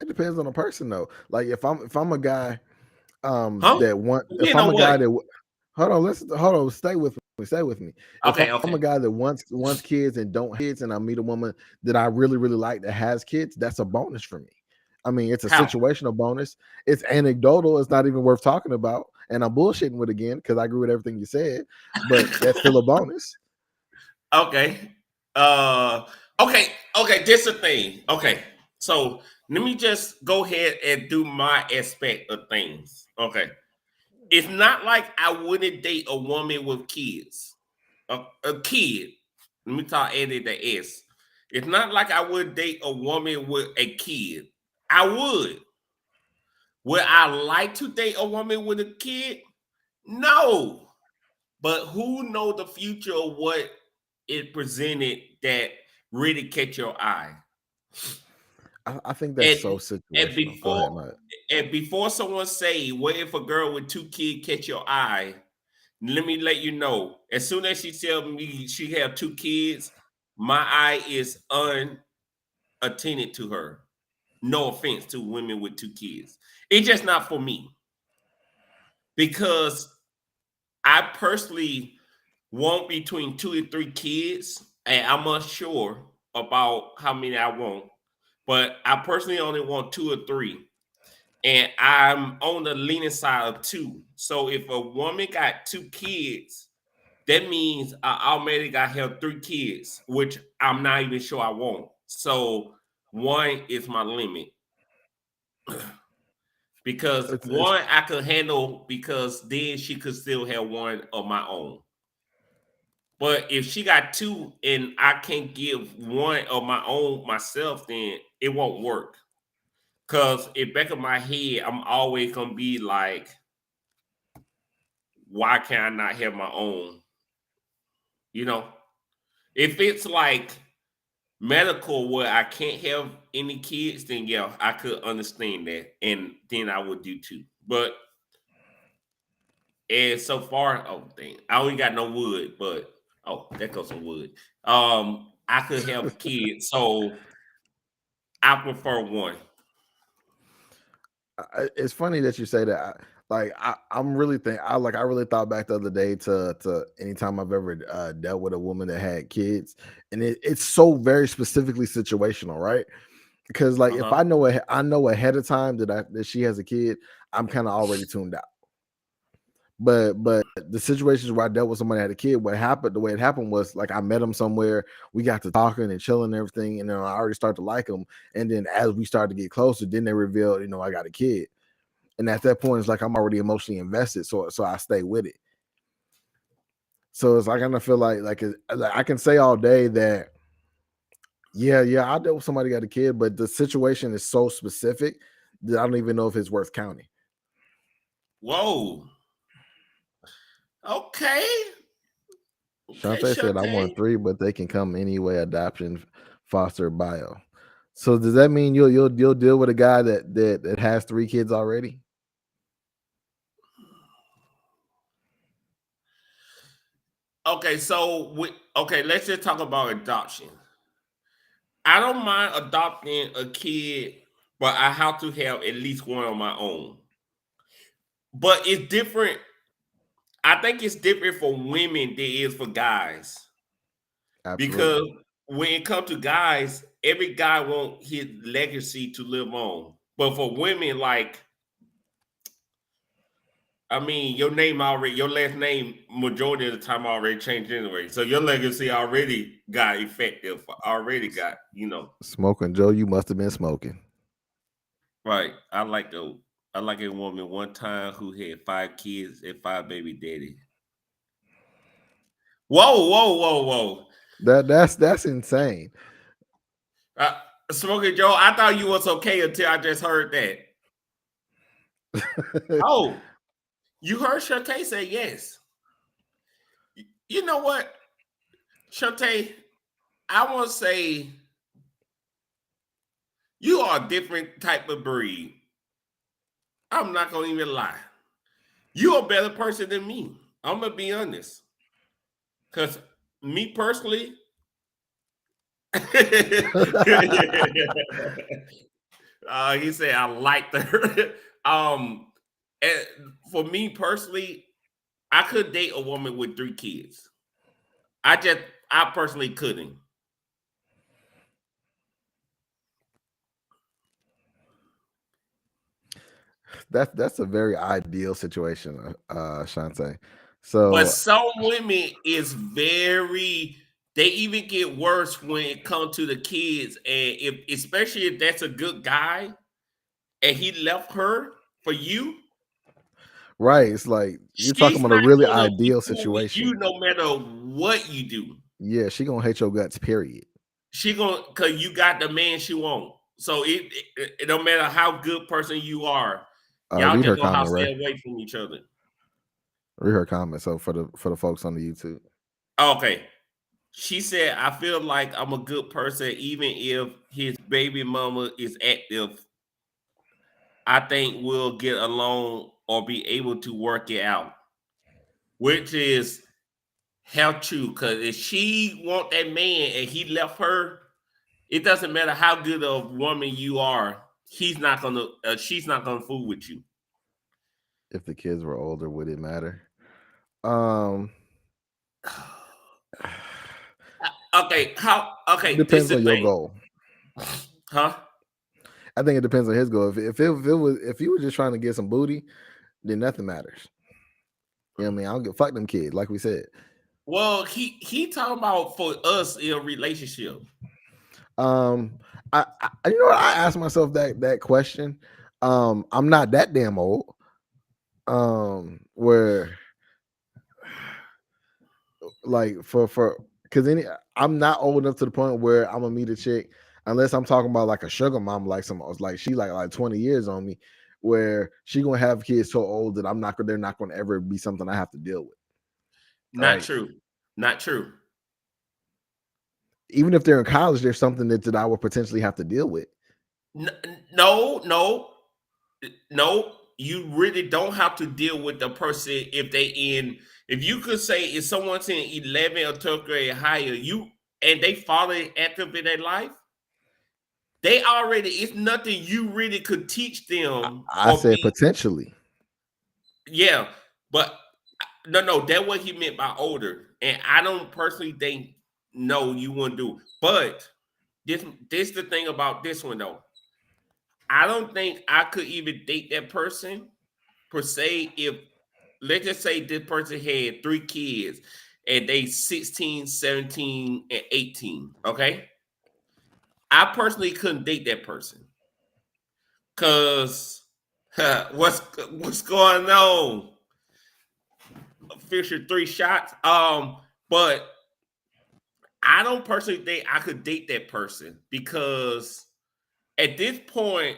It depends on the person though. Like if I'm a guy Huh? that want if You I'm know a guy what? that hold on, stay with me. If Okay, I'm a okay. guy that wants kids and don't have kids and I meet a woman that I really really like that has kids, that's a bonus for me. I mean, it's a How? situational bonus. It's anecdotal. It's not even worth talking about. And I'm bullshitting with again because I agree with everything you said, but that's still a bonus. Okay. Okay, this is the thing. Okay. So let me just go ahead and do my aspect of things. Okay. It's not like I wouldn't date a woman with kids. A kid. Let me talk added the S. It's not like I would date a woman with a kid. I would. Would I like to date a woman with a kid? No. But who know the future of what it presented that really catch your eye? I think that's And so and situational. Go ahead, before Matt. and before someone say, what if a girl with 2 kids catch your eye? let me let you know. As soon as she tells me she have 2 kids, my eye is unattended to her. No offense to women with 2 kids. It's just not for me. Because I personally want between 2 and 3 kids, and I'm unsure about how many I want. But I personally only want 2 or 3. And I'm on the leaning side of 2. So if a woman got 2 kids, that means I automatically got to have 3 kids, which I'm not even sure I want. So 1 is my limit. Because It's 1 I could handle because then she could still have 1 of my own. But if she got 2 and I can't give 1 of my own myself, then it won't work. Cause in back of my head, I'm always gonna be like, why can't I not have my own? You know, if it's like medical where I can't have any kids, then yeah, I could understand that, and then I would do too. But and so far, oh dang, I only got no wood, but oh, that goes some wood. I could have kids, so I prefer 1. it's funny that you say that. I'm really I really thought back the other day to anytime I've ever dealt with a woman that had kids, and it's so very specifically situational, right? Because like if Uh-huh. I know ahead of time that she has a kid, I'm kind of already tuned out. But the situations where I dealt with somebody that had a kid, the way it happened was like I met him somewhere, we got to talking and chilling and everything, and then I already started to like him. And then as we started to get closer, then they revealed, I got a kid. And at that point, it's like I'm already emotionally invested, so I stay with it. So it's like I kind of feel like I can say all day that yeah, I dealt with somebody got a kid, but the situation is so specific that I don't even know if it's worth counting. Whoa. Okay. Okay, Shantae said I Shantae. want 3, but they can come anyway, adoption, foster, bio. So does that mean you'll deal with a guy that has 3 kids already? Okay, let's just talk about adoption. I don't mind adopting a kid, but I have to have at least 1 on my own. But it's different. I think it's different for women than it is for guys. Absolutely. Because when it comes to guys, every guy wants his legacy to live on. But for women, like, I mean, your last name, majority of the time already changed anyway. So your legacy already got effective, already got, Smoking Joe, you must have been smoking. right. I like a woman one time who had 5 kids and 5 baby daddy. Whoa, whoa, whoa, whoa. That's insane. Uh, Smoking Joe, I thought you was okay until I just heard that. Oh, you heard Shantae say yes. You know what, Shantae? I want to say you are a different type of breed. I'm not gonna even lie. You're a better person than me. I'm gonna be honest. Cause me personally, he said I like her. And for me personally, I could date a woman with 3 kids. I personally couldn't. That's a very ideal situation, Shantae. But So some women is very they even get worse when it comes to the kids. And if especially if that's a good guy and he left her for you, right, it's like you're talking she's about a not really gonna be ideal cool with you situation. no matter what you do. Yeah, she gonna hate your guts, period. She gonna cause you got the man she want. So it don't matter how good person you are, y'all Read just her gonna have comment, to Ray. stay away from each other. Read her comment. So for the folks on the YouTube. Okay. She said, I feel like I'm a good person, even if his baby mama is active. I think we'll get along or be able to work it out. which is how true. Because if she want that man and he left her, it doesn't matter how good of a woman you are. He's not gonna. She's not gonna fool with you. If the kids were older, would it matter? Um, Okay. How? Okay. This is depends the on your thing. goal. Huh? I think it depends on his goal. If he was just trying to get some booty, then nothing matters. You know what I mean? I don't give fuck them kids, like we said. Well, he talking about for us in a relationship. I you know what? I asked myself that question. I'm not that damn old. Where like for because I'm not old enough to the point where I'm gonna meet a chick unless I'm talking about like a sugar mom, like some like she like 20 years on me, where she gonna have kids so old that they're not gonna ever be something I have to deal with. Not Right. true. Not true. Even if they're in college, there's something that I would potentially have to deal with. No, no, no. You really don't have to deal with the person if they in. If you could say if someone's in 11 or 12th grade higher, you and they following active in their life, they already it's nothing you really could teach them I or said be. potentially. Yeah, but no, that's what he meant by older. And I don't personally think no, you wouldn't do. But this the thing about this one though. I don't think I could even date that person per se if let's just say this person had 3 kids and they 16, 17, and 18. Okay. I personally couldn't date that person. Cause what's going on? Fisher 3 shots. But I don't personally think I could date that person because at this point,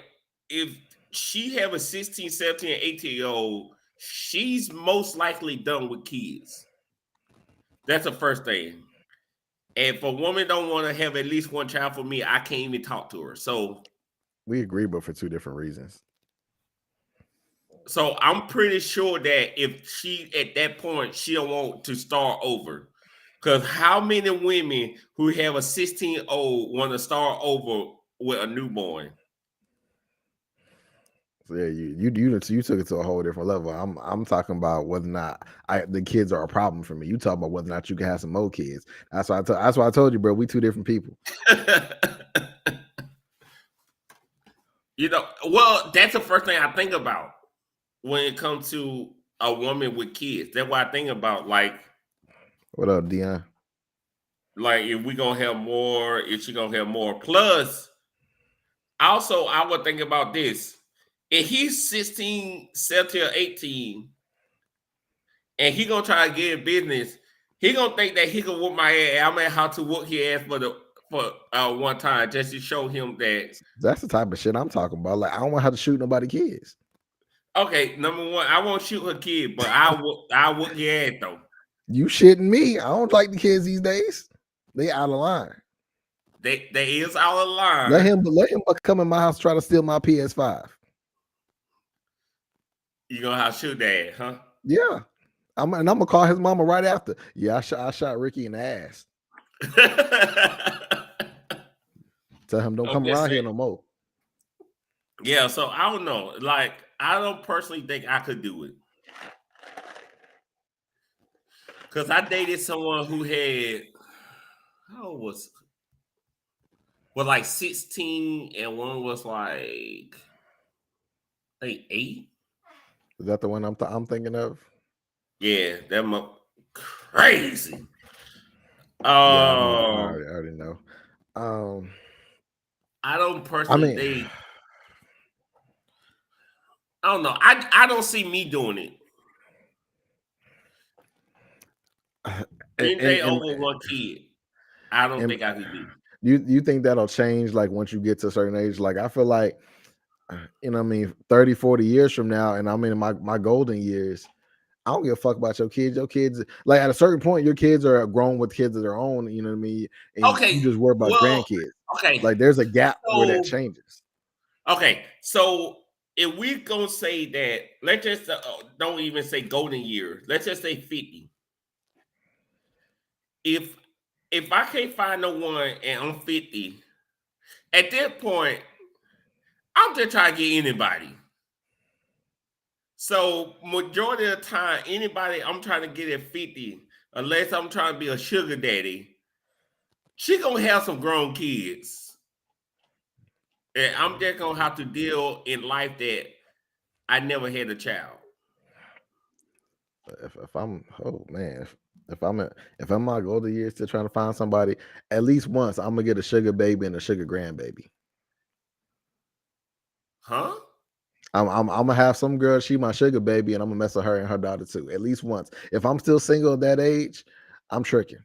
if she have a 16, 17, and 18-year-old, she's most likely done with kids. That's the first thing. And if a woman don't want to have at least one child for me, I can't even talk to her. We agree, but for two different reasons. So I'm pretty sure that if she at that point she don't want to start over. Because how many women who have a 16-year-old want to start over with a newborn? So yeah, you took it to a whole different level. I'm talking about whether or not the kids are a problem for me. You talking about whether or not you can have some more kids. That's why I told you, bro. We two different people. Well, that's the first thing I think about when it comes to a woman with kids. That's what I think about. Like What up, Dion? Like if we gonna have more, if she gonna have more. Plus, also I would think about this. If he's 16, 17, or 18, and he gonna try to get in business, he gonna think that he can whoop my ass. I'm gonna have to whoop his ass for one time just to show him that. That's the type of shit I'm talking about. Like I don't want to have to shoot nobody kids. Okay, number one, I won't shoot her kid, but I whoop your ass though. You shitting me? I don't like the kids these days. They out of line. They is out of line. Let him come in my house try to steal my PS5. You gonna have to shoot that, huh? Yeah. I'm gonna call his mama right after. Yeah, I shot Ricky in the ass. Tell him don't come around here no more. Yeah, so I don't know. Like, I don't personally think I could do it. Because I dated someone who had, how old was like 16 and one was like, I think 8. Is that the one I'm thinking of? Yeah, that crazy. Yeah, I already know. I don't personally think. I don't know. I don't see me doing it. Anything over one kid, I don't think I could do. You think that'll change like once you get to a certain age? Like I feel like, you know what I mean, 30, 40 years from now, and I'm in my golden years, I don't give a fuck about your kids. Your kids, like at a certain point, your kids are grown with kids of their own, you know what I mean? And Okay. you just worry about grandkids. Okay. Like there's a gap where that changes. Okay. So if we gonna say that, let's just don't even say golden years. Let's just say 50. If I can't find no one and I'm 50, at that point, I'm just trying to get anybody. So majority of the time, anybody I'm trying to get at 50, unless I'm trying to be a sugar daddy, she gonna have some grown kids. And I'm just gonna have to deal in life that I never had a child. If I'm, oh man, if I'm my golden years still trying to find somebody, at least once I'm gonna get a sugar baby and a sugar grandbaby. Huh? I'm gonna have some girl, she my sugar baby, and I'm gonna mess with her and her daughter too, at least once. If I'm still single at that age, I'm tricking.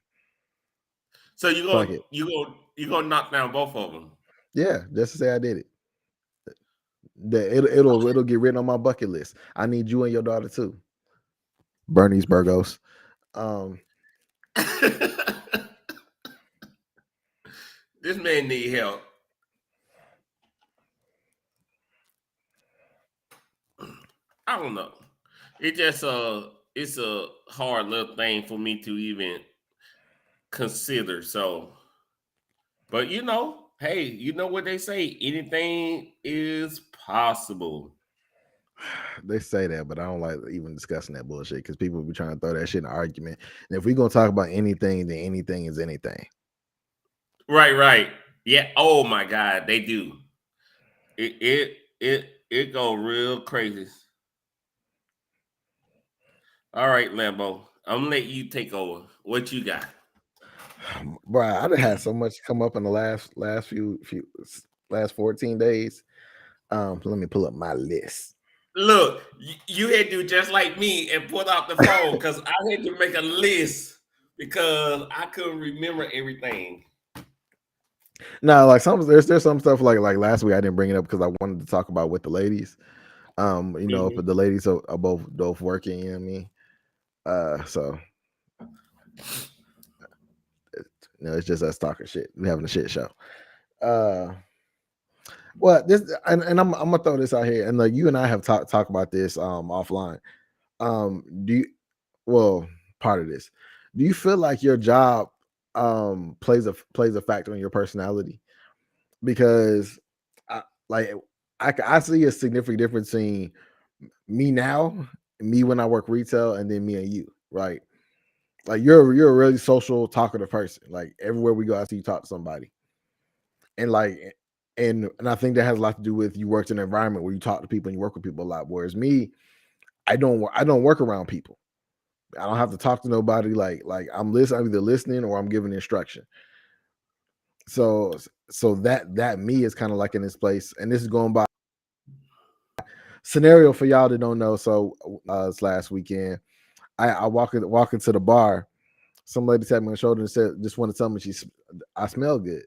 So Fuck it. you gonna knock down both of them. Yeah, just to say I did it. It'll get written on my bucket list. I need you and your daughter too. Bernice Burgos. This man need help. I don't know. It just it's a hard little thing for me to even consider. So, but hey, you know what they say? Anything is possible. They say that, but I don't like even discussing that bullshit because people be trying to throw that shit in an argument. And if we're gonna talk about anything, then anything is anything. Right. Yeah. Oh my God, they do. It go real crazy. All right, Lambo. I'm gonna let you take over. What you got? Bro, I done had so much come up in the last 14 days. Let me pull up my list. Look, you had to do just like me and put out the phone because I had to make a list because I couldn't remember everything. No, like there's some stuff like last week I didn't bring it up because I wanted to talk about with the ladies. But the ladies are both working, you know what I mean? So it's just us talking shit. We having a shit show. Well, this and I'm gonna throw this out here, and like you and I have talked about this offline. Do you? Well, part of this. Do you feel like your job plays a factor in your personality? Because I see a significant difference in me now, me when I work retail, and then me and you, right? Like you're a really social, talkative person. Like everywhere we go, I see you talk to somebody, and I think that has a lot to do with you worked in an environment where you talk to people and you work with people a lot. Whereas me, I don't work around people. I don't have to talk to nobody. Like I'm either listening or I'm giving instruction. So that me is kind of like in this place, and this is going by scenario for y'all that don't know. So it's last weekend. I walk into the bar. Some lady tapped me on the shoulder and said, "Just want to tell me I smell good."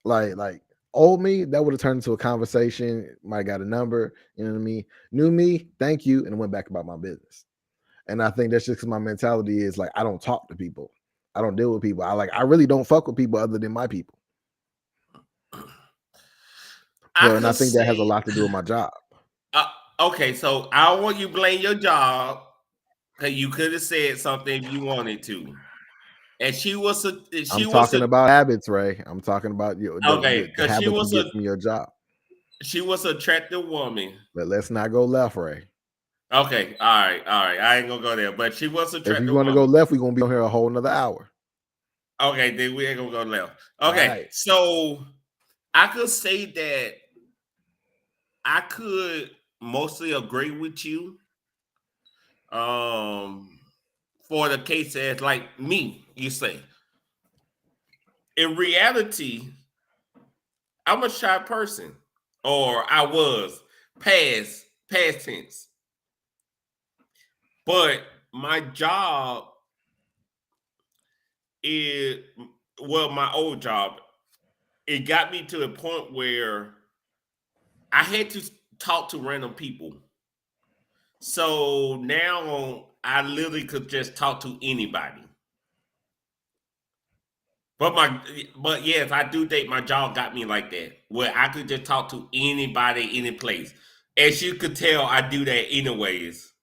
Like old me, that would have turned into a conversation. Might got a number, you know what I mean? New me, thank you, and went back about my business. And I think that's just because my mentality is like I don't talk to people, I don't deal with people. I really don't fuck with people other than my people. And I think that has a lot to do with my job. Okay, so I don't want you to blame your job because you could have said something if you wanted to. And I'm talking about habits, Ray. I'm talking about okay, the because habits you get from your job. She was an attractive woman. But let's not go left, Ray. Okay, all right. I ain't gonna go there. But she was an attractive woman. If you want to go left, we're gonna be on here a whole another hour. Okay, then we ain't gonna go left. Okay, right. So I could say that I could mostly agree with you. For the case as like me, you say. In reality, I'm a shy person, or I was past tense. But my job is my old job. It got me to a point where I had to talk to random people. So now I literally could just talk to anybody. But yes, I do think my job got me like that, where I could just talk to anybody, any place. As you could tell, I do that anyways.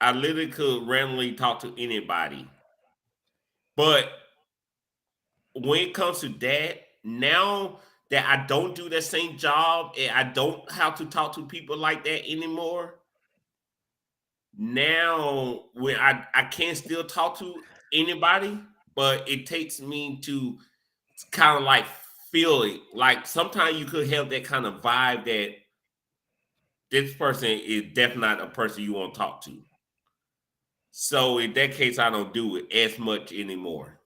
I literally could randomly talk to anybody. But when it comes to that, now that I don't do that same job and I don't have to talk to people like that anymore, now when I can still talk to anybody, but it takes me to kind of like feel it. Like sometimes you could have that kind of vibe that this person is definitely not a person you want to talk to. So in that case, I don't do it as much anymore.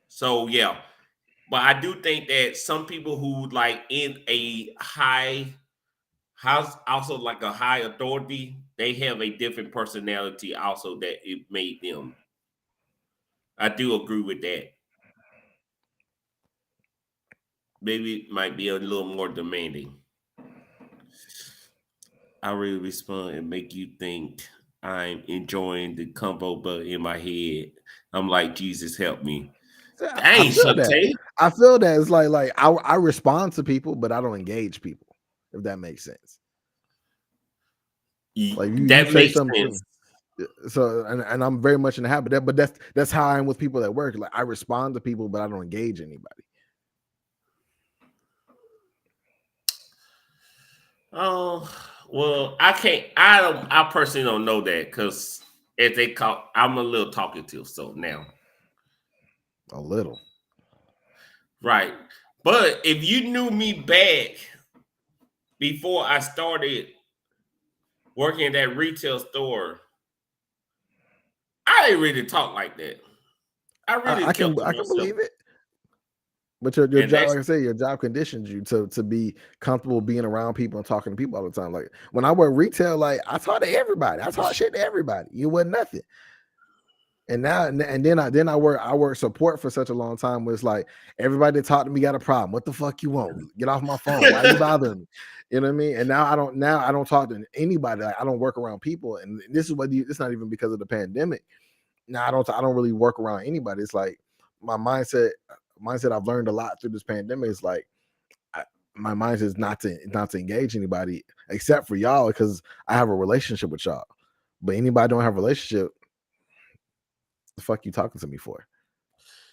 So yeah, but I do think that some people who like in a high house, also like a high authority, they have a different personality also that it made them. I do agree with that. Maybe it might be a little more demanding. I really respond and make you think I'm enjoying the convo, but in my head, I'm like, Jesus help me. I Dang, feel that. Shantae. I feel that it's like I respond to people, but I don't engage people. If that makes sense. Like you That say makes something to sense. me. So and I'm very much in the habit that, but that's how I am with people at work. Like I respond to people, but I don't engage anybody. Oh, well, I can't. I don't. I personally don't know that because as they call, I'm a little talkative. So now, A little. right. But if you knew me back before I started working at that retail store, I didn't really talk like that. I really I kept can to I can myself, believe it. But your and job, that's like I say, your job conditions you to be comfortable being around people and talking to people all the time. Like when I work retail, like I talk to everybody. I talk shit to everybody. You wasn't nothing. And now and then I work support for such a long time where it's like everybody that talked to me got a problem. What the fuck you want? Get off my phone. Why are you bothering me? You know what I mean? And now I don't talk to anybody. Like I don't work around people. And this is what it's not even because of the pandemic. Now I don't really work around anybody. It's like my mindset I've learned a lot through this pandemic is like my mindset is not to engage anybody except for y'all because I have a relationship with y'all. But anybody don't have a relationship, the fuck you talking to me for?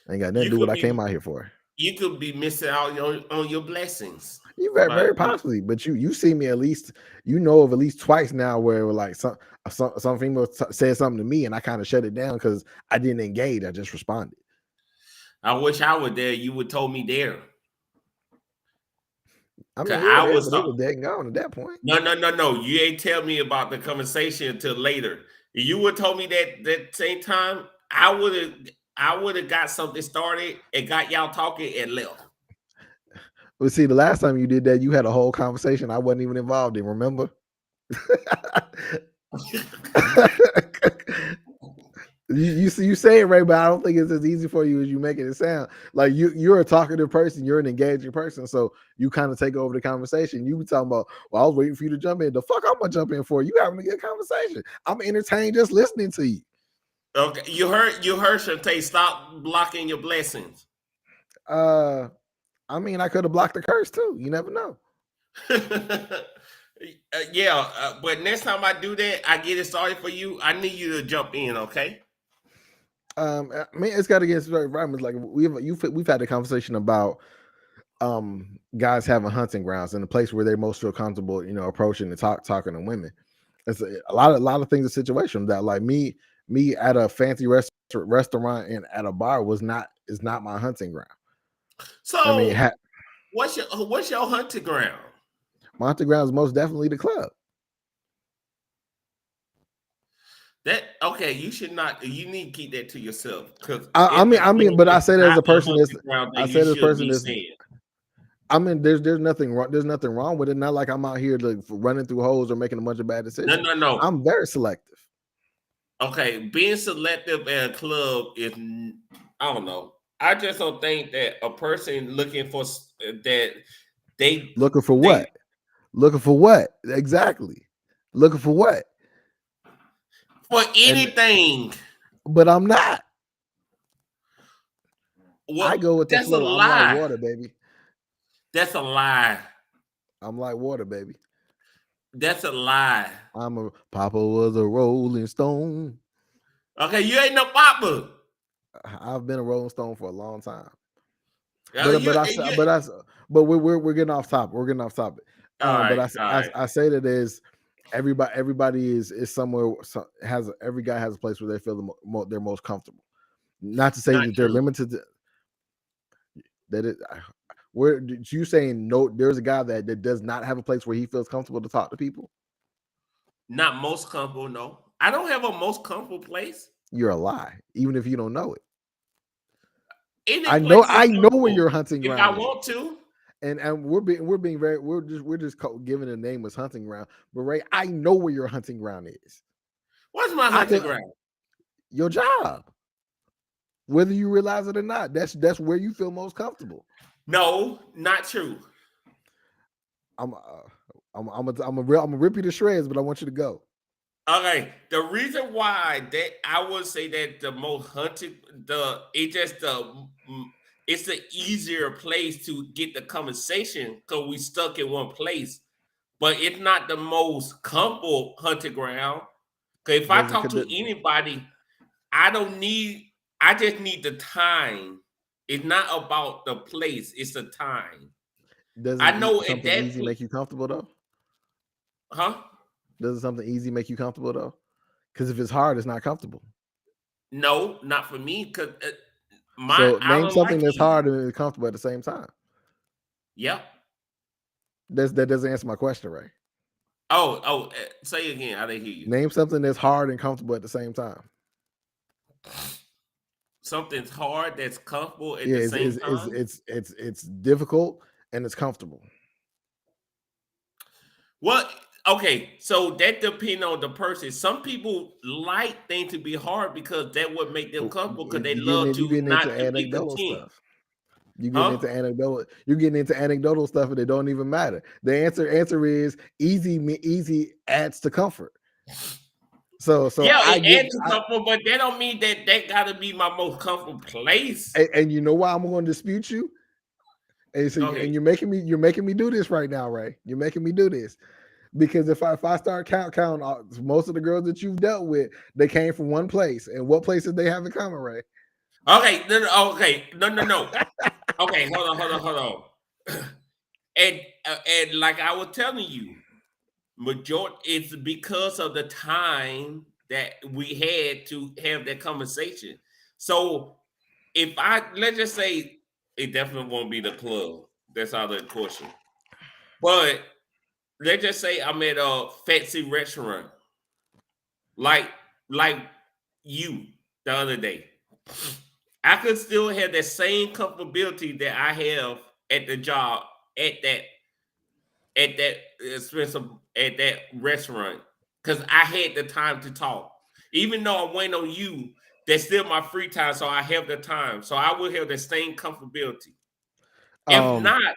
I ain't got nothing to you do what could I be came out here for. you could be missing out on your blessings. You very But possibly, but you see me at least of at least twice now where like some female said something to me and I kind of shut it down because I didn't engage. I just responded. I wish I were there. You would told me there. I Cause mean, we were I there, was but it was dead and gone at that point. no. You ain't tell me about the conversation until later. If you would told me that same time, I would have got something started and got y'all talking and left. But see, the last time you did that, you had a whole conversation I wasn't even involved in. Remember? You say it right, but I don't think it's as easy for you as you making it sound. Like you're a talkative person, you're an engaging person, so you kind of take over the conversation. You talking about, well, I was waiting for you to jump in. The fuck I'm gonna jump in for? You having a good conversation. I'm entertained just listening to you. Okay, you heard Shantae, stop blocking your blessings. I mean, I could have blocked the curse too. You never know. But next time I do that, I get it started for you. I need you to jump in, okay? I mean, it's got to get very right. Like we've had a conversation about guys having hunting grounds in the place where they most feel comfortable, approaching and talking to women. It's a lot of things a situation that like me at a fancy restaurant and at a bar is not my hunting ground. I mean, So what's your hunting ground? my hunting ground is most definitely the club. That okay? You should not. You need to keep that to yourself because I mean, but I say that as a person that's I you say this should person be that's saying. I mean, there's nothing wrong. There's nothing wrong with it. Not like I'm out here like running through holes or making a bunch of bad decisions. No. I'm very selective. Okay, being selective at a club is I don't know. I just don't think that a person looking for that they Looking for what? Looking for what? Exactly. Looking for what? For anything. But I'm not. Well, I go with the that's a flow. I'm like lie. water, baby. That's a lie. I'm like water, baby. That's a lie. Papa was a Rolling Stone. Okay, you ain't no Papa. I've been a Rolling Stone for a long time. You, But we're getting off topic. We're getting off topic. all But right, all right. I say that is everybody is somewhere, every guy has a place where they feel they're most comfortable. Not to say Not that they're true. limited to, that it where you saying no, there's a guy that does not have a place where he feels comfortable to talk to people. Not most comfortable, no. I don't have a most comfortable place. You're a lie, even if you don't know it. Any I place know where your hunting if ground I want to. And we're just giving a name as hunting ground. But Ray, I know where your hunting ground is. What's my hunting ground? Your job. Whether you realize it or not, that's where you feel most comfortable. No, not true. I'm gonna rip you to shreds, but I want you to go. Okay, the reason why that I would say that the most hunted, it's the easier place to get the conversation because we stuck in one place, but it's not the most comfortable hunting ground. Because if I talk to anybody, I just need the time. It's not about the place; it's the time. I know something easy make you comfortable though. Huh? Doesn't something easy make you comfortable though? Because if it's hard, it's not comfortable. No, not for me. Because name something that's hard and comfortable at the same time. Yep. That doesn't answer my question, Ray. Say it again. I didn't hear you. Name something that's hard and comfortable at the same time. Something's hard that's comfortable at the same time. It's difficult and it's comfortable. What? Okay, so that depends on the person. Some people like things to be hard because that would make them comfortable because they love to not to be content. Stuff. You're getting into anecdotal stuff and it don't even matter. The answer is easy adds to comfort. So yeah, it adds to comfort, but that don't mean that gotta be my most comfortable place. And you know why I'm going to dispute you? And so and you're making me do this right now, Ray. You're making me do this. Because if I start counting most of the girls that you've dealt with, they came from one place. And what place did they have in common, Ray? Okay, no. Okay, hold on. And like I was telling you, majority it's because of the time that we had to have that conversation. So let's just say it definitely won't be the club. That's out of the question. But let's just say I'm at a fancy restaurant, like you the other day. I could still have that same comfortability that I have at the job at that restaurant because I had the time to talk. Even though I went on you, that's still my free time, so I have the time. So I will have the same comfortability. If not,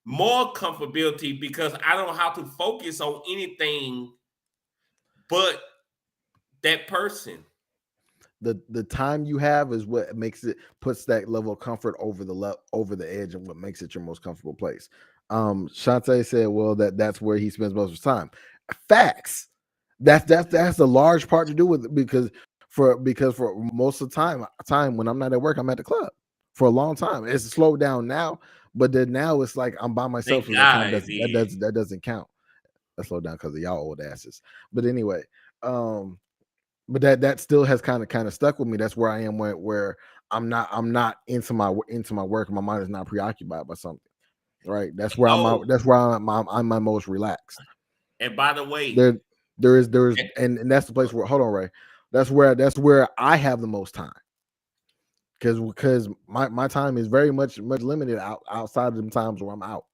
more comfortability because I don't have to focus on anything but that person. The time you have is what puts that level of comfort over the edge and what makes it your most comfortable place. Shantae said, well, that's where he spends most of his time. Facts. That's a large part to do with it because for most of the time when I'm not at work, I'm at the club for a long time. It's slowed down now, but then now it's like I'm by myself. So that doesn't count. That slowed down because of y'all old asses. But anyway, but that still has kind of stuck with me. That's where I am where I'm not into my work. My mind is not preoccupied by something. Right. That's where I'm my most relaxed. And by the way, there is and that's the place where hold on, Ray. That's where I have the most time. Because my time is very much limited outside of the times where I'm out.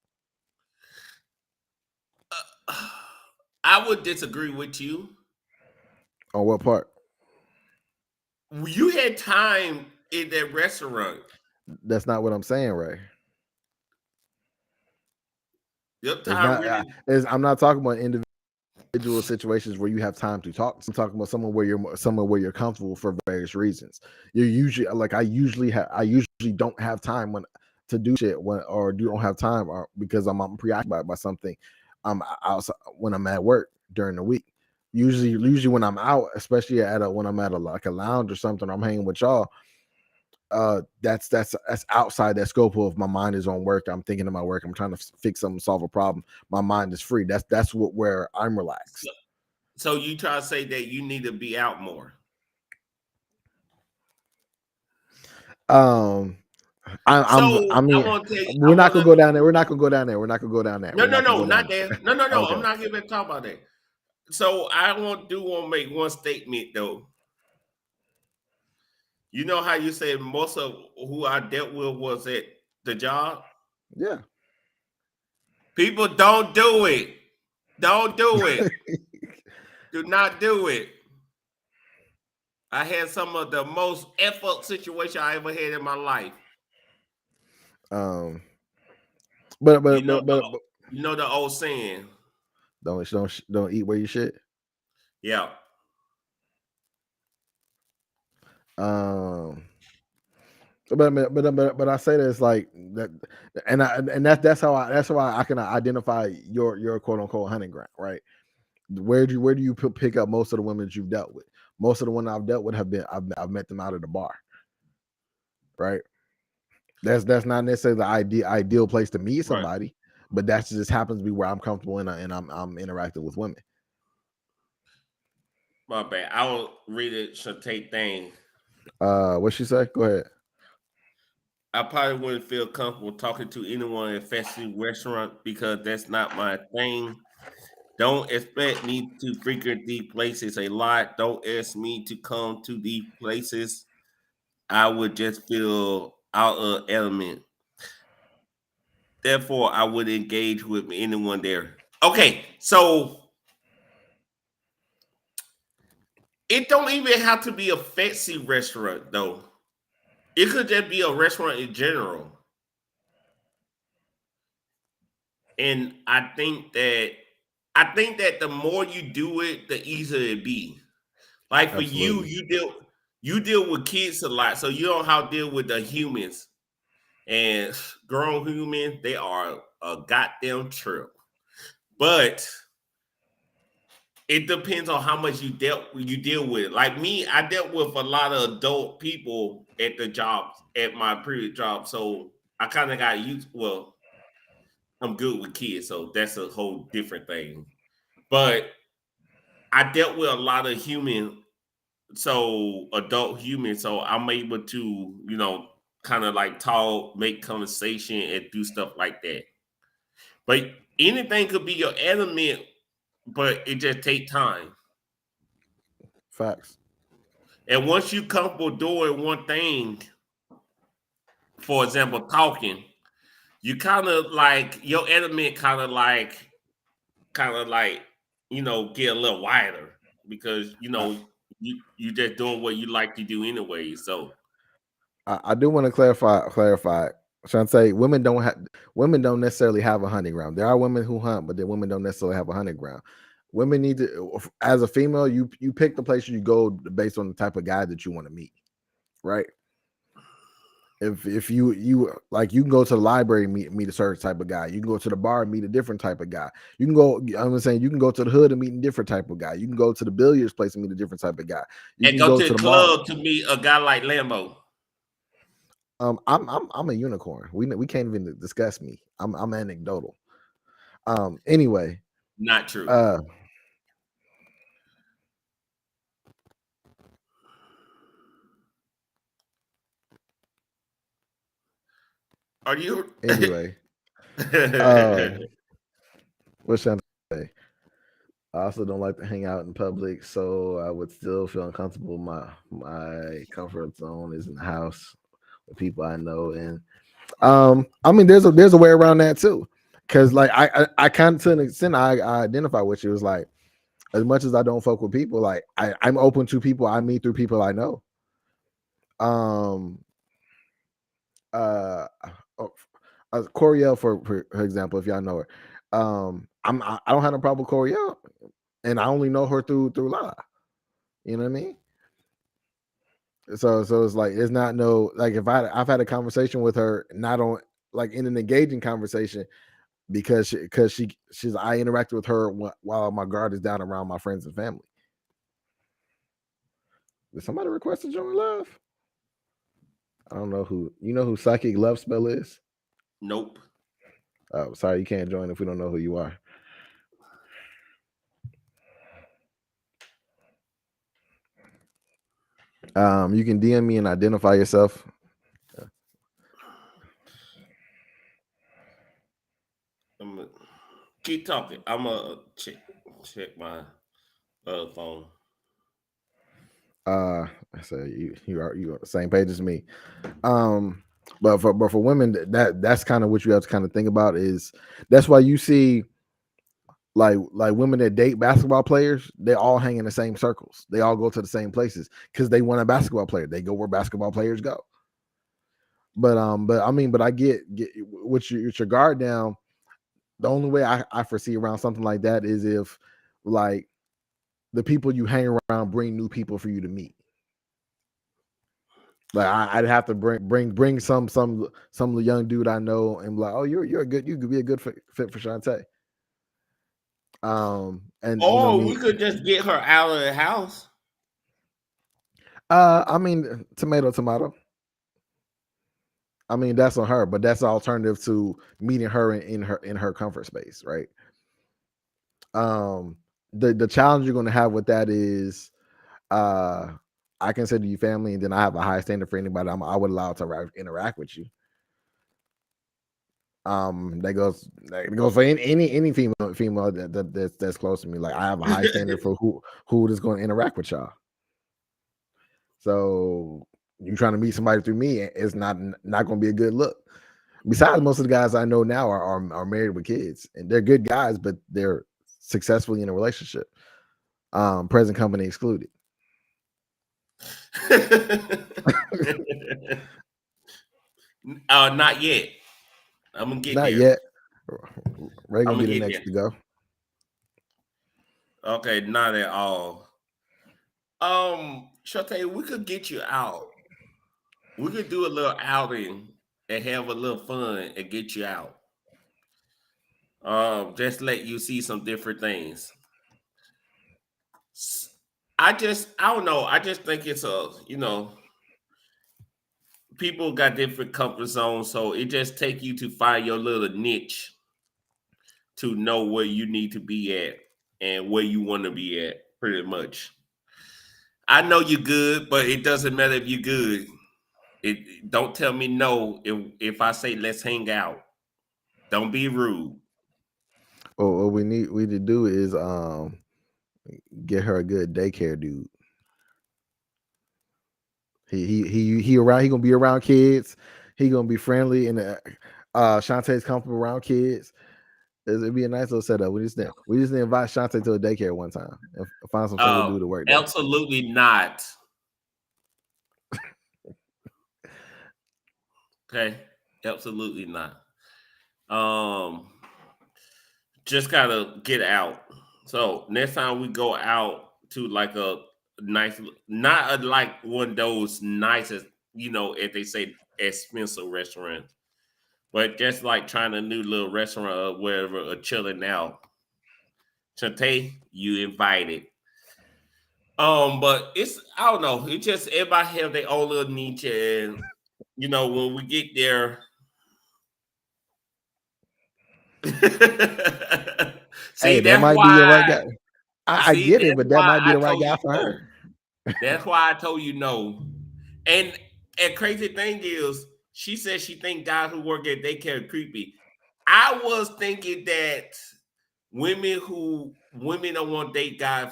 I would disagree with you. On what part? You had time in that restaurant. That's not what I'm saying, Ray. Your time I'm not talking about individual situations where you have time to talk. I'm talking about somewhere where you're comfortable for various reasons. You're usually I usually usually don't have time to do shit or don't have time or because I'm preoccupied by something. Outside when I'm at work during the week. Usually when I'm out, especially when I'm at like a lounge or something, I'm hanging with y'all. That's outside that scope of my mind is on work. I'm thinking of my work. I'm trying to fix something, solve a problem. My mind is free. That's where I'm relaxed. So you try to say that you need to be out more. I mean, we're not gonna go down there. We're not gonna go down there. We're not gonna go down there. No, not there. No. Okay. I'm not gonna talk about that. So I want to make one statement though. You know how you said most of who I dealt with was at the job? Yeah. People don't do it. Don't do it. Do not do it. I had some of the most effort situation I ever had in my life. But you know the old saying. Don't eat where you shit. Yeah. But I say that it's like that, and that's how I can identify your quote unquote hunting ground, right? Where do you pick up most of the women that you've dealt with? Most of the ones I've dealt with I've met them out of the bar, right? That's not necessarily the ideal place to meet somebody, right. But that just happens to be where I'm comfortable and I'm interacting with women. My bad. I will read it. Shantae thing. What she say? Go ahead. I probably wouldn't feel comfortable talking to anyone in a fancy restaurant because that's not my thing. Don't expect me to frequent these places a lot. Don't ask me to come to these places. I would just feel out of element. Therefore, I would engage with anyone there. Okay, so it don't even have to be a fancy restaurant, though. It could just be a restaurant in general. And I think that the more you do it, the easier it be. Like for Absolutely. you deal with kids a lot, so you don't have to deal with the humans. And grown humans, they are a goddamn trip. But it depends on how much you deal with. Like me, I dealt with a lot of adult people at the jobs at my previous job, so I kind of got used. Well, I'm good with kids, so that's a whole different thing. But I dealt with a lot of adult humans, so I'm able to, kind of like talk, make conversation, and do stuff like that. But anything could be your element, but it just take time. Facts. And once you comfortable doing one thing, for example, talking, you kind of like your element kind of like get a little wider because you just doing what you like to do anyway. So I do want to clarify. Trying to say women don't necessarily have a hunting ground. There are women who hunt, but the women don't necessarily have a hunting ground. Women need to, as a female, you pick the place you go based on the type of guy that you want to meet, right? If you like, you can go to the library, meet a certain type of guy. You can go to the bar and meet a different type of guy. You can go. I'm saying you can go to the hood and meet a different type of guy. You can go to the billiards place and meet a different type of guy. You and can go to the club mall to meet a guy like Lambo. I'm a unicorn. We can't even discuss me. I'm anecdotal. Anyway, not true. Are you anyway? What should I say? I also don't like to hang out in public, so I would still feel uncomfortable. My comfort zone is in the house with people I know, and I mean, there's a way around that too, because like I kind of to an extent I identify with you. It's like as much as I don't fuck with people, like I'm open to people I meet through people I know. Coriel for example, if y'all know her, I don't have no problem with Coriel, and I only know her through Lala. You know what I mean? So it's like it's not no like if I've had a conversation with her, not on like in an engaging conversation because she's I interacted with her while my guard is down around my friends and family. Did somebody request to join love? I don't know who. You know who Psychic Love Spell is? Nope. Oh, sorry, you can't join if we don't know who you are. You can DM me and identify yourself. Keep talking. I'm gonna check my phone. So you are on the same page as me. But for women, that's kind of what you have to kind of think about is that's why you see like women that date basketball players, they all hang in the same circles. They all go to the same places because they want a basketball player. They go where basketball players go. But I get with your guard down. The only way I foresee around something like that is if like the people you hang around bring new people for you to meet. Like I'd have to bring some young dude I know and be like, oh, you could be a good fit for Shantae. And we could just get her out of the house. I mean, tomato. I mean, that's on her, but that's an alternative to meeting her in her comfort space, right? The challenge you're going to have with that is, I consider you family, and then I have a high standard for anybody I would allow to interact with you. That goes for any female that's close to me. Like I have a high standard for who is going to interact with y'all. So you trying to meet somebody through me, it's not going to be a good look. Besides, most of the guys I know now are married with kids, and they're good guys, but they're successfully in a relationship. Present company excluded. Not yet. I'm gonna get not there. Yet. Ray gonna be the next to go. Okay, not at all. Shantae, we could get you out. We could do a little outing and have a little fun and get you out. Just let you see some different things. I don't know. I just think it's people got different comfort zones, so it just take you to find your little niche to know where you need to be at and where you want to be at, pretty much. I know you're good, but it doesn't matter if you're good. Don't tell me no if I say let's hang out. Don't be rude. What we need to do is get her a good daycare dude. He around. He gonna be around kids. He gonna be friendly and Shantae's comfortable around kids. It'd be a nice little setup. We just need to invite Shantae to a daycare one time and find some single dude to work there. Absolutely not. Okay, absolutely not. Just gotta get out. So next time we go out to like a nice, not like one of those nicest, if they say expensive restaurants, but just like trying a new little restaurant or wherever, or chilling out. Shantae, you invited. But I don't know. It just everybody have their own little niche, and when we get there. See, that might be the right guy. I get it, but that might be the right guy for her. That's why I told you no. And crazy thing is, she said she think guys who work at daycare are creepy. I was thinking that women don't want to date guys,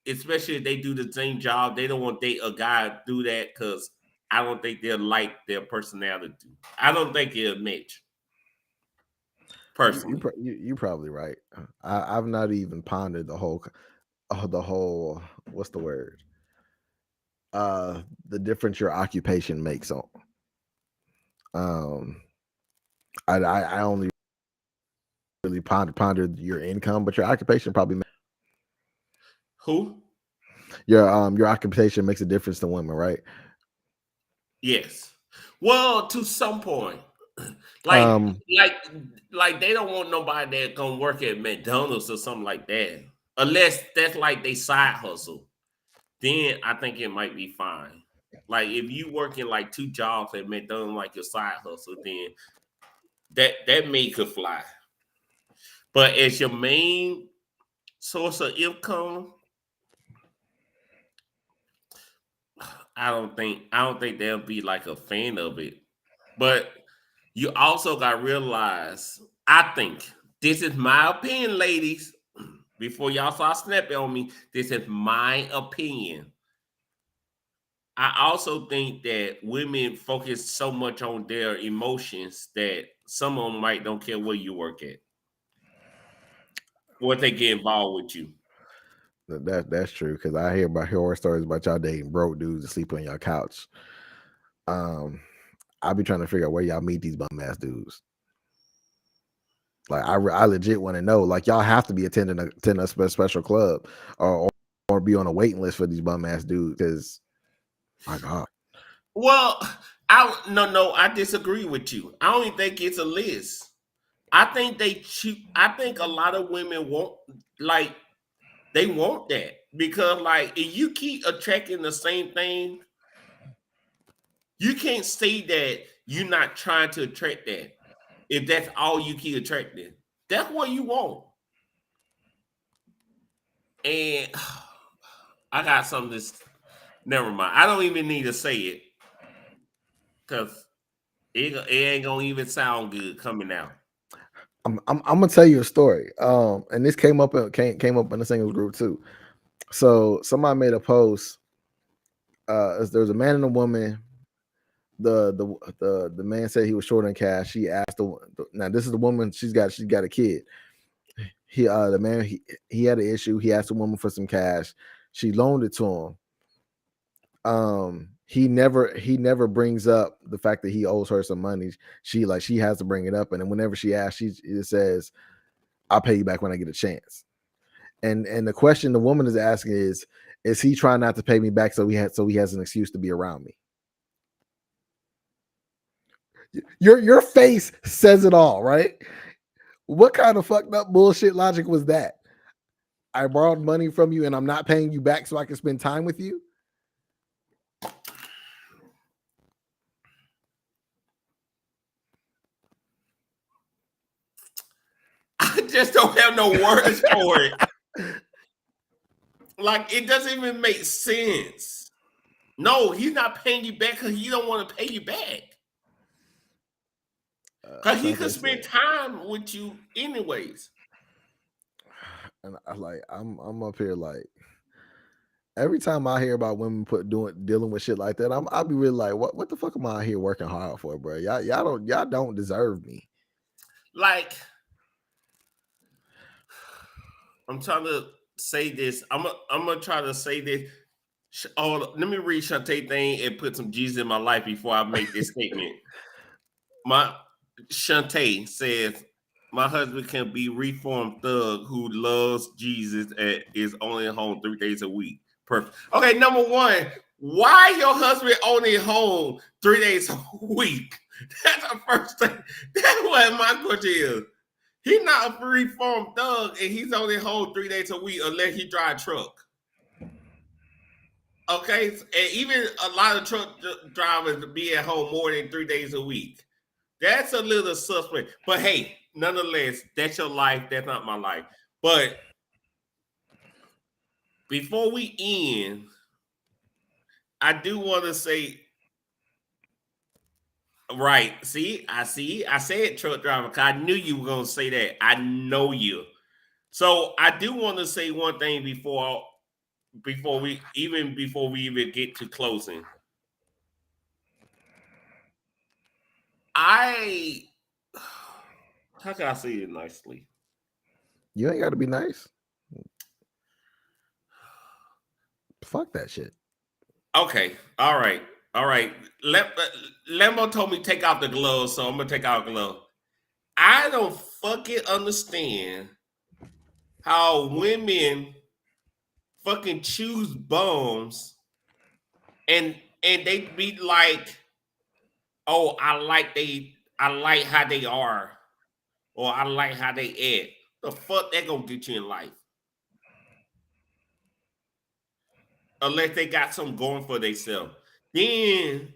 especially if they do the same job. They don't want to date a guy do that because I don't think they'll like their personality. I don't think it'll match. Personally, you're probably right. I've not even pondered the whole what's the word? The difference your occupation makes on. I only really pondered your income, but your occupation probably. Who? Your occupation makes a difference to women, right? Yes. Well, to some point, like Um, like like they don't want nobody that gonna work at McDonald's or something like that, unless that's like they side hustle. Then I think it might be fine. Like if you working like 2 jobs at McDonald's like your side hustle, then that may could fly. But as your main source of income, I don't think they'll be like a fan of it. But you also got to realize, I think this is my opinion, ladies. Before y'all start snapping on me, this is my opinion. I also think that women focus so much on their emotions that some of them might don't care where you work at, what they get involved with you. that's true because I hear about horror stories about y'all dating broke dudes to sleep on your couch. I be trying to figure out where y'all meet these bum ass dudes. Like I legit want to know. Like y'all have to be attending a special club or be on a waiting list for these bum ass dudes. Because my God, Well, I disagree with you. I don't even think it's a list. I think they choose. I think a lot of women want like they want that because like if you keep attracting the same thing, you can't say that you're not trying to attract that. If that's all you keep attracting, that's what you want. And I got something that's never mind. I don't even need to say it because it ain't gonna even sound good coming out. I'm gonna tell you a story. And this came up in the singles group too. So somebody made a post. There's a man and a woman. The man said he was short on cash. She asked now this is the woman. She's got a kid. The man he had an issue. He asked the woman for some cash. She loaned it to him. He never brings up the fact that he owes her some money. She has to bring it up, and then whenever she asks, it says, "I'll pay you back when I get a chance." And the question the woman is asking is he trying not to pay me back so he has an excuse to be around me? Your face says it all, right? What kind of fucked up bullshit logic was that? I borrowed money from you and I'm not paying you back so I can spend time with you? I just don't have no words for it. Like it doesn't even make sense. No, he's not paying you back because he don't want to pay you back. Because he could spend time with you anyways. And I'm up here like every time I hear about women dealing with shit like that, I'll be really like, what the fuck am I here working hard for, bro? Y'all don't deserve me. Like, I'm trying to say this. I'm gonna try to say this. Oh, let me read Shantae thing and put some Jesus in my life before I make this statement. My Shantae says, my husband can be reformed thug who loves Jesus and is only home 3 days a week. Perfect. Okay, number one, why your husband only home 3 days a week? That's the first thing. That's what my question is. He's not a reformed thug and he's only home 3 days a week unless he drive a truck. Okay, and even a lot of truck drivers be at home more than 3 days a week. That's a little suspect. But hey, nonetheless, that's your life. That's not my life. But before we end, I do want to say, right. I said truck driver because I knew you were going to say that. I know you. So I do want to say one thing before we even get to closing. How can I say it nicely? You ain't got to be nice. Fuck that shit. Okay. All right. Lambo told me take out the gloves, so I'm gonna take out the glove. I don't fucking understand how women fucking choose bums and they be like oh, I like how they are, or I like how they act. The fuck that gonna get you in life? Unless they got something going for themselves. Then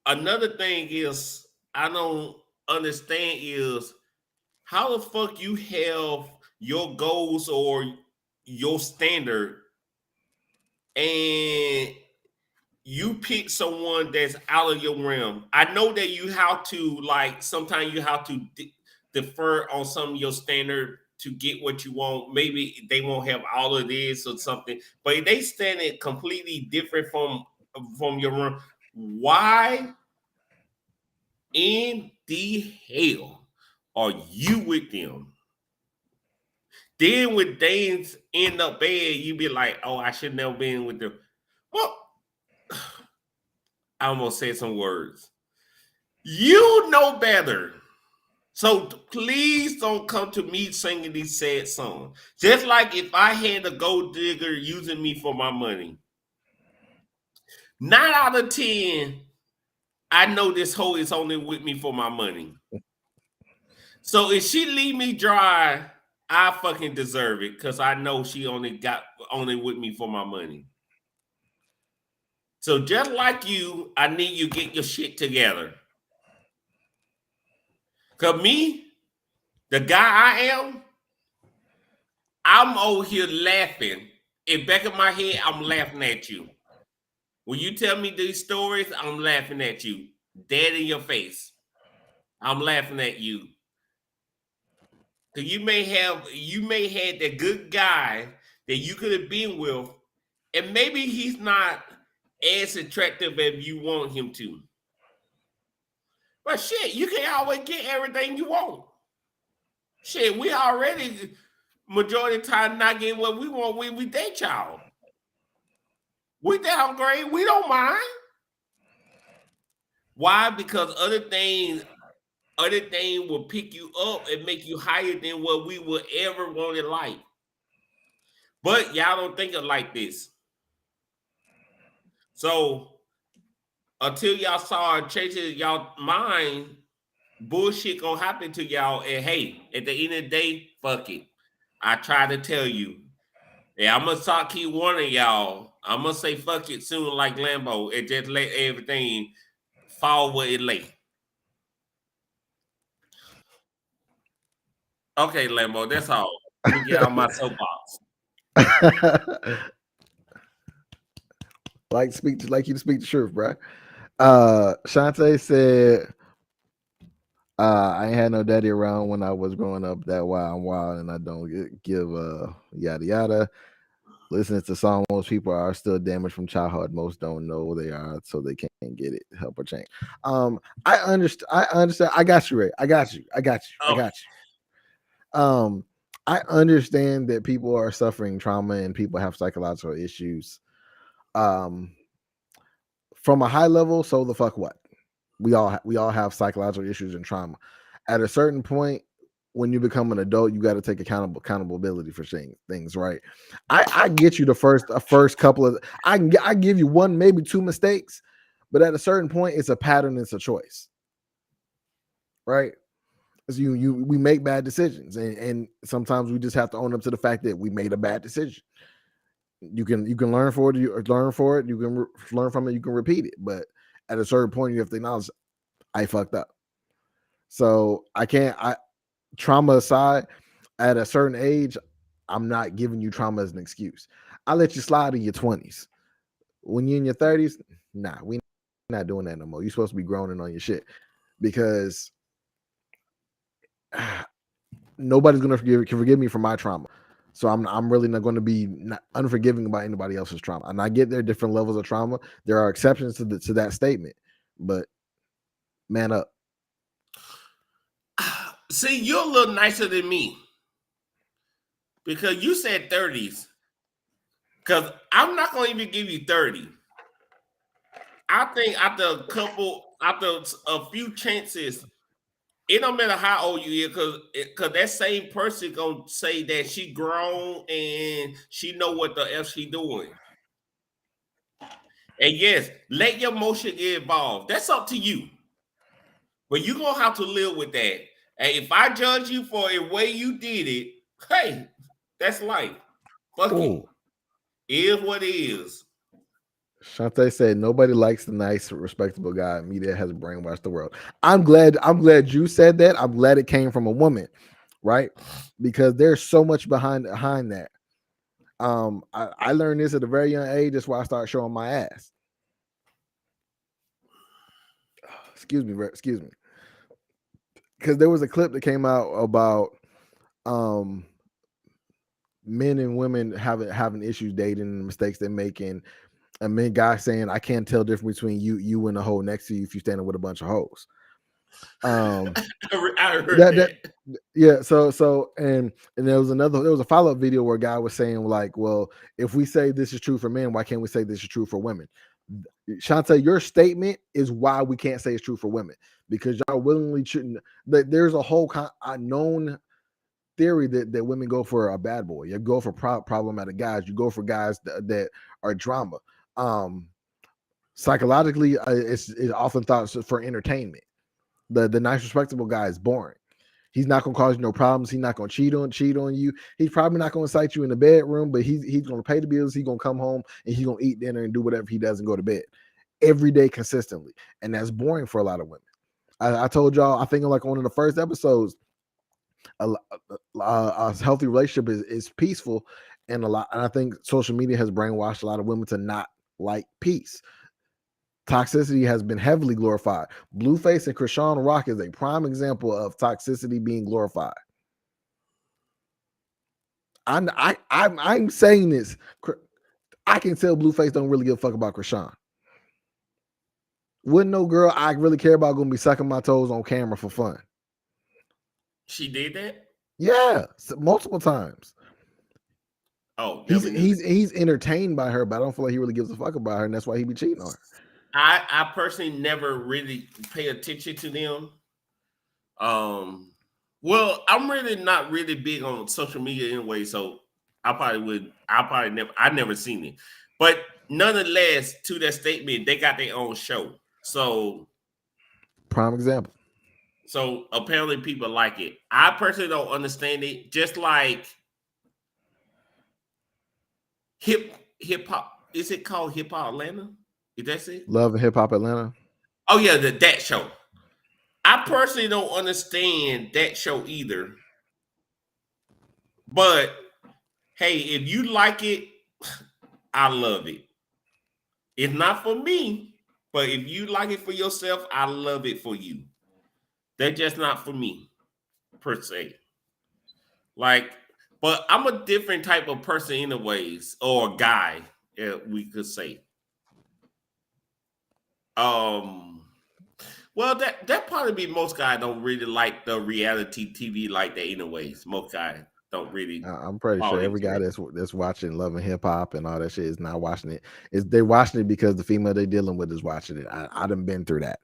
another thing is I don't understand is how the fuck you have your goals or your standard and you pick someone that's out of your realm. I know that you have to like sometimes you have to defer on some of your standard to get what you want. Maybe they won't have all of this or something, but if they stand it completely different from your realm, why in the hell are you with them? Then when things end up bad, you be like, oh, I should never been with them. Well, I almost said some words. You know better. So please don't come to me singing these sad songs. Just like if I had a gold digger using me for my money. 9 out of 10, I know this hoe is only with me for my money. So if she leave me dry, I fucking deserve it because I know she only with me for my money. So just like you, I need you to get your shit together. Cause me, the guy I am, I'm over here laughing. In back of my head, I'm laughing at you. When you tell me these stories, I'm laughing at you. Dead in your face. I'm laughing at you. Cause you may have that good guy that you could have been with, and maybe he's not as attractive as you want him to. But shit, you can't always get everything you want. Shit, we already majority of the time not getting what we want. We date y'all. We downgrade. We don't mind. Why? Because other things will pick you up and make you higher than what we would ever want in life. But y'all don't think of like this. So until y'all start changing y'all mind, bullshit gonna happen to y'all. And hey, at the end of the day, fuck it. I try to tell you. Yeah, I'm gonna start keep warning y'all. I'm gonna say fuck it soon like Lambo and just let everything fall where it lay. Okay, Lambo, that's all. Let me get out my soapbox. like you to speak the truth, bro. Shantae said, I ain't had no daddy around when I was growing up. That why I'm wild and I don't give yada yada. Listening to song, most people are still damaged from childhood. Most don't know they are, so they can't get it, help or change. I understand. I got you, Ray. I got you. I understand that people are suffering trauma and people have psychological issues. From a high level, so the fuck what? We all have psychological issues and trauma. At a certain point, when you become an adult, you got to take accountability for things, right? I get you the first couple of I give you one, maybe two mistakes, but at a certain point, it's a pattern, it's a choice, right? So we make bad decisions, and sometimes we just have to own up to the fact that we made a bad decision. You can learn for it. You learn for it. You can learn from it. You can repeat it, but at a certain point, you have to acknowledge I fucked up. So I can't. Trauma aside, at a certain age, I'm not giving you trauma as an excuse. I let you slide in your 20s. When you're in your 30s, nah, we not doing that no more. You're supposed to be groaning on your shit because nobody's gonna forgive me for my trauma. So I'm really not going to be unforgiving about anybody else's trauma. And I get there are different levels of trauma. There are exceptions to that statement, but man up. See, you're a little nicer than me because you said 30s. Because I'm not going to even give you 30. I think after a few chances, it don't matter how old you are, because that same person gonna say that she grown and she know what the F she doing. And yes, let your emotion get involved. That's up to you. But you're gonna have to live with that. And if I judge you for the way you did it, hey, that's life. Fuck it. Oh, It is what it is. Shantae said nobody likes the nice, respectable guy. Media has brainwashed the world. I'm glad you said that. I'm glad it came from a woman, right? Because there's so much behind that. I learned this at a very young age. That's why I started showing my ass. Excuse me. Because there was a clip that came out about men and women having issues dating and mistakes they're making. And men guys saying, I can't tell the difference between you and the hoe next to you if you're standing with a bunch of hoes. I heard that. Yeah. So and there was a follow-up video where a guy was saying, like, well, if we say this is true for men, why can't we say this is true for women? Shantae, your statement is why we can't say it's true for women, because y'all willingly shouldn't. There's a whole known theory that women go for a bad boy. You go for problematic guys. You go for guys that are drama. Psychologically, it's often thought for entertainment. The nice, respectable guy is boring. He's not gonna cause you no problems. He's not gonna cheat on you. He's probably not gonna incite you in the bedroom, but he's gonna pay the bills. He's gonna come home and he's gonna eat dinner and do whatever he does and go to bed every day consistently. And that's boring for a lot of women. I told y'all, I think like one of the first episodes, a healthy relationship is peaceful, and I think social media has brainwashed a lot of women to not like peace. Toxicity has been heavily glorified. Blueface and Krishan Rock is a prime example of toxicity being glorified. I'm saying this. I can tell Blueface don't really give a fuck about Krishan. Wouldn't no girl I really care about gonna be sucking my toes on camera for fun? She did that? Yeah, multiple times. Oh, he's entertained by her, but I don't feel like he really gives a fuck about her, and that's why he be cheating on her. I personally never really pay attention to them. Well, I'm really not really big on social media anyway, so I never seen it. But nonetheless, to that statement, they got their own show. So prime example. So apparently people like it. I personally don't understand it. Just like hip hop, is it called Hip Hop Atlanta? Is that it? Love and Hip Hop Atlanta. Oh yeah, that show. I personally don't understand that show either. But hey, if you like it, I love it. It's not for me, but if you like it for yourself, I love it for you. They're just not for me, per se. Like, but I'm a different type of person anyways, or a guy, we could say. Well, that probably be most guys don't really like the reality TV like that anyways. Most guys don't really. I'm pretty sure every guy that's watching Love and Hip Hop and all that shit is not watching it. They're watching it because the female they're dealing with is watching it. I done been through that.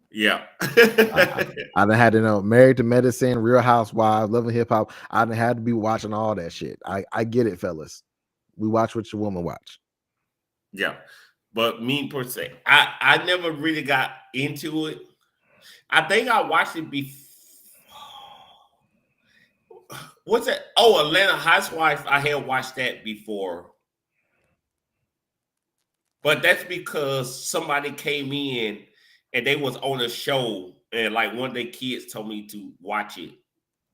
Yeah. I done had to know Married to Medicine, Real Housewives, Love and Hip Hop. I done had to be watching all that shit. I get it, fellas. We watch what your woman watch. Yeah. But me per se, I never really got into it. I think I watched it before. What's that? Oh, Atlanta Housewives. I had watched that before. But that's because somebody came in and they was on a show and like one of their kids told me to watch it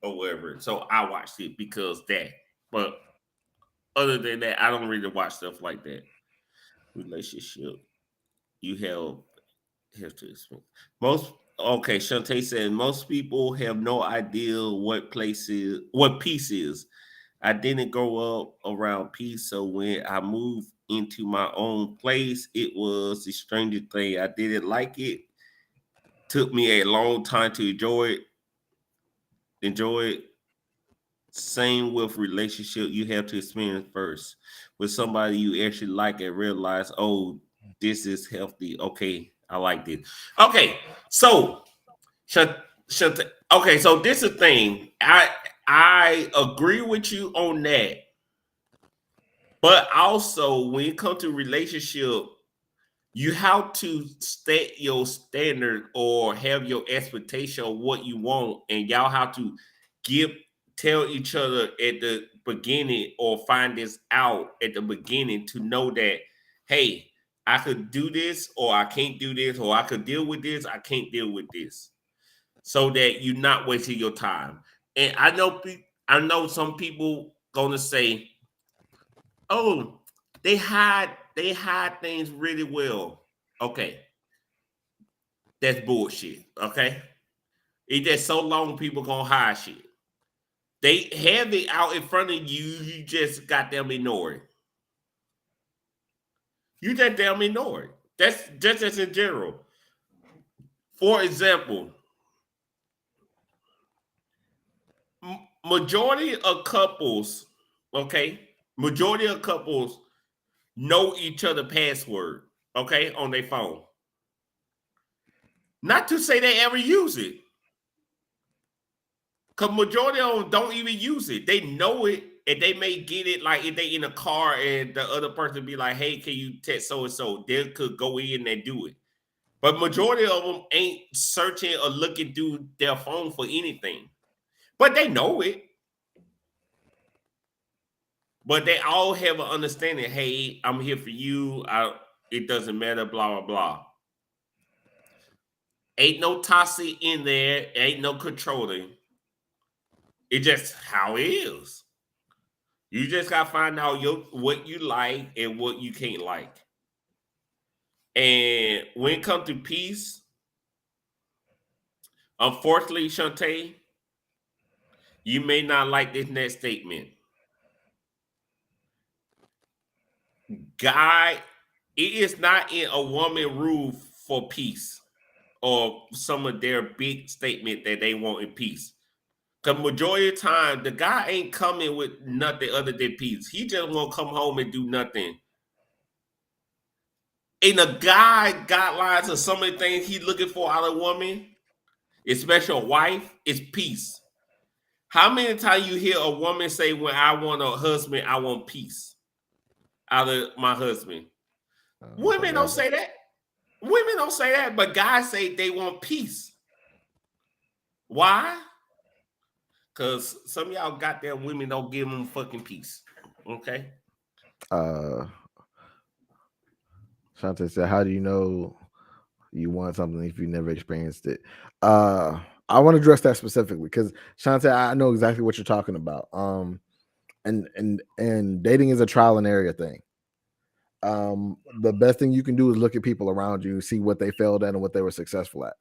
or whatever. So I watched it because that. But other than that, I don't really watch stuff like that. Relationship. You have to expect. Shantae said most people have no idea what peace is. I didn't grow up around peace, so when I moved into my own place, it was the strangest thing. I didn't like it. Took me a long time to enjoy it. Same with relationship. You have to experience first with somebody you actually like and realize, oh, this is healthy. Okay, I like this. Okay, so okay, so this is the thing. I agree with you on that. But also, when it comes to relationship, you have to state your standard or have your expectation of what you want, and y'all have to give tell each other at the beginning or find this out at the beginning to know that, hey, I could do this or I can't do this, or I could deal with this, I can't deal with this, so that you're not wasting your time. And I know some people gonna say, oh, they hide things really well. Okay, that's bullshit. Okay, it's just so long people gonna hide shit. They have it out in front of you. You just got them ignored. You just damn ignore it. That's just as in general. For example, majority of couples, okay, majority of couples know each other password, okay, on their phone. Not to say they ever use it. Because majority of them don't even use it. They know it, and they may get it like if they in a car and the other person be like, hey, can you text so and so? They could go in and do it. But majority of them ain't searching or looking through their phone for anything. But they know it. But they all have an understanding, hey, I'm here for you. It doesn't matter, blah, blah, blah. Ain't no toxic in there. Ain't no controlling. It's just how it is. You just gotta find out what you like and what you can't like. And when it comes to peace, unfortunately, Shantae, you may not like this next statement. Guy, it is not in a woman rule for peace or some of their big statement that they want in peace. Because majority of the time, the guy ain't coming with nothing other than peace. He just won't come home and do nothing. And the guy guidelines of some of the things he's looking for out of a woman, especially a wife, is peace. How many times you hear a woman say, when I want a husband, I want peace out of my husband? Women don't say that. Women don't say that, but guys say they want peace. Why? Because some of y'all goddamn women don't give them fucking peace. Okay? Shante said, how do you know you want something if you never experienced it? I want to address that specifically because Shante, I know exactly what you're talking about. And dating is a trial and error thing. The best thing you can do is look at people around you, see what they failed at and what they were successful at.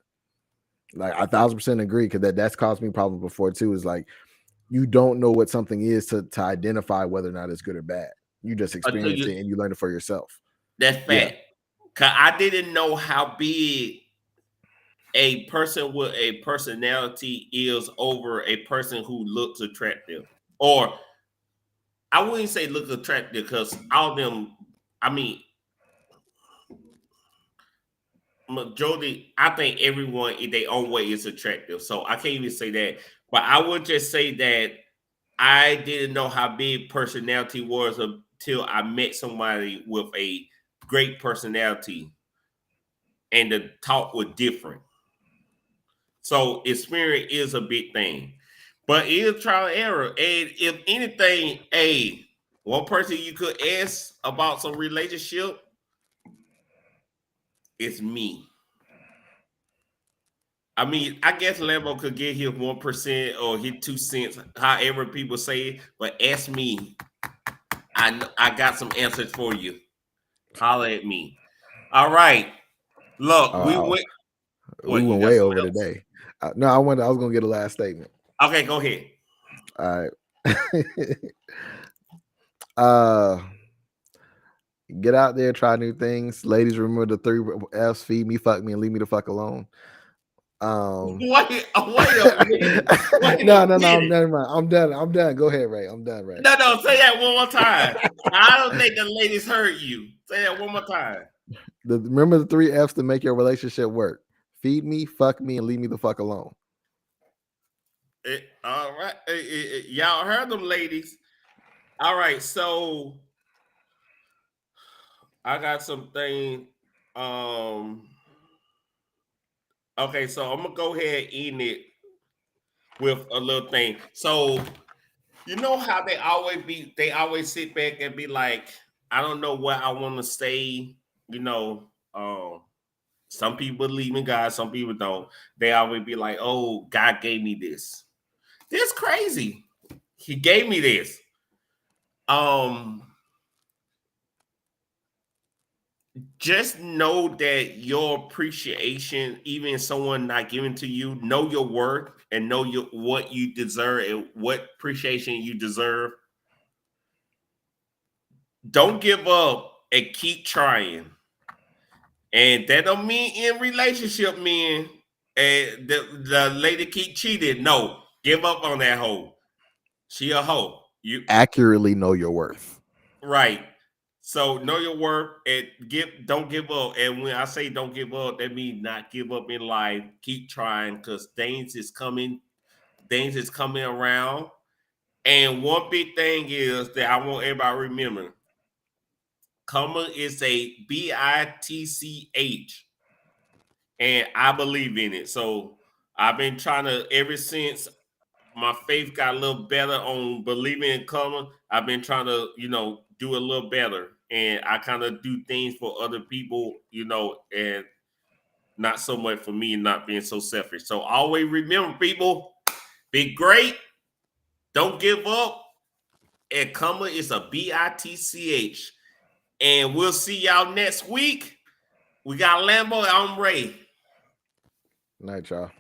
Like 1,000% agree, because that's caused me problems before too. Is like you don't know what something is to identify whether or not it's good or bad. You just experience it and you learn it for yourself. That's fact. Yeah. Cause I didn't know how big a person with a personality is over a person who looks attractive. Or I wouldn't say look attractive, because all of them, I mean, majority, I think everyone in their own way is attractive. So I can't even say that. But I would just say that I didn't know how big personality was until I met somebody with a great personality and the talk was different. So experience is a big thing. But it is trial and error. And if anything, one person you could ask about some relationship is me. I mean, I guess Lambo could get his 1% or his 2 cents, however people say it. But ask me. I got some answers for you. Holler at me. All right. Look, we went. We went way over today. No, I was gonna get a last statement. Okay, go ahead. All right. Get out there, try new things. Ladies, remember the 3 F's: feed me, fuck me, and leave me the fuck alone. Wait a minute. No, never mind. I'm done. Go ahead, Ray. I'm done, Ray. No, say that one more time. I don't think the ladies heard you. Say that one more time. Remember the 3 F's to make your relationship work: feed me, fuck me, and leave me the fuck alone. All right. Y'all heard them, ladies. All right. So I got something. Okay, so I'm gonna go ahead and end it with a little thing. So you know how they always sit back and be like, I don't know what I want to say, you know. Some people believe in God, some people don't. They always be like, oh, God gave me this. This crazy. He gave me this. Um, just know that your appreciation, even someone not giving to you, know your worth and know what you deserve and what appreciation you deserve. Don't give up and keep trying. And that don't mean in relationship, men. And the lady keep cheating. No, give up on that hoe. She a hoe. You Accurately know your worth. right. So know your worth and don't give up. And when I say don't give up, that means not give up in life. Keep trying because things is coming around. And one big thing is that I want everybody to remember. Karma is a bitch. And I believe in it. So I've been trying to ever since my faith got a little better on believing in karma. I've been trying to, do a little better, and I kind of do things for other people, and not so much for me, and not being so selfish. So always remember, people, be great, don't give up, and karma is a bitch. And we'll see y'all next week. We got Lambo. I'm Ray. Night, y'all.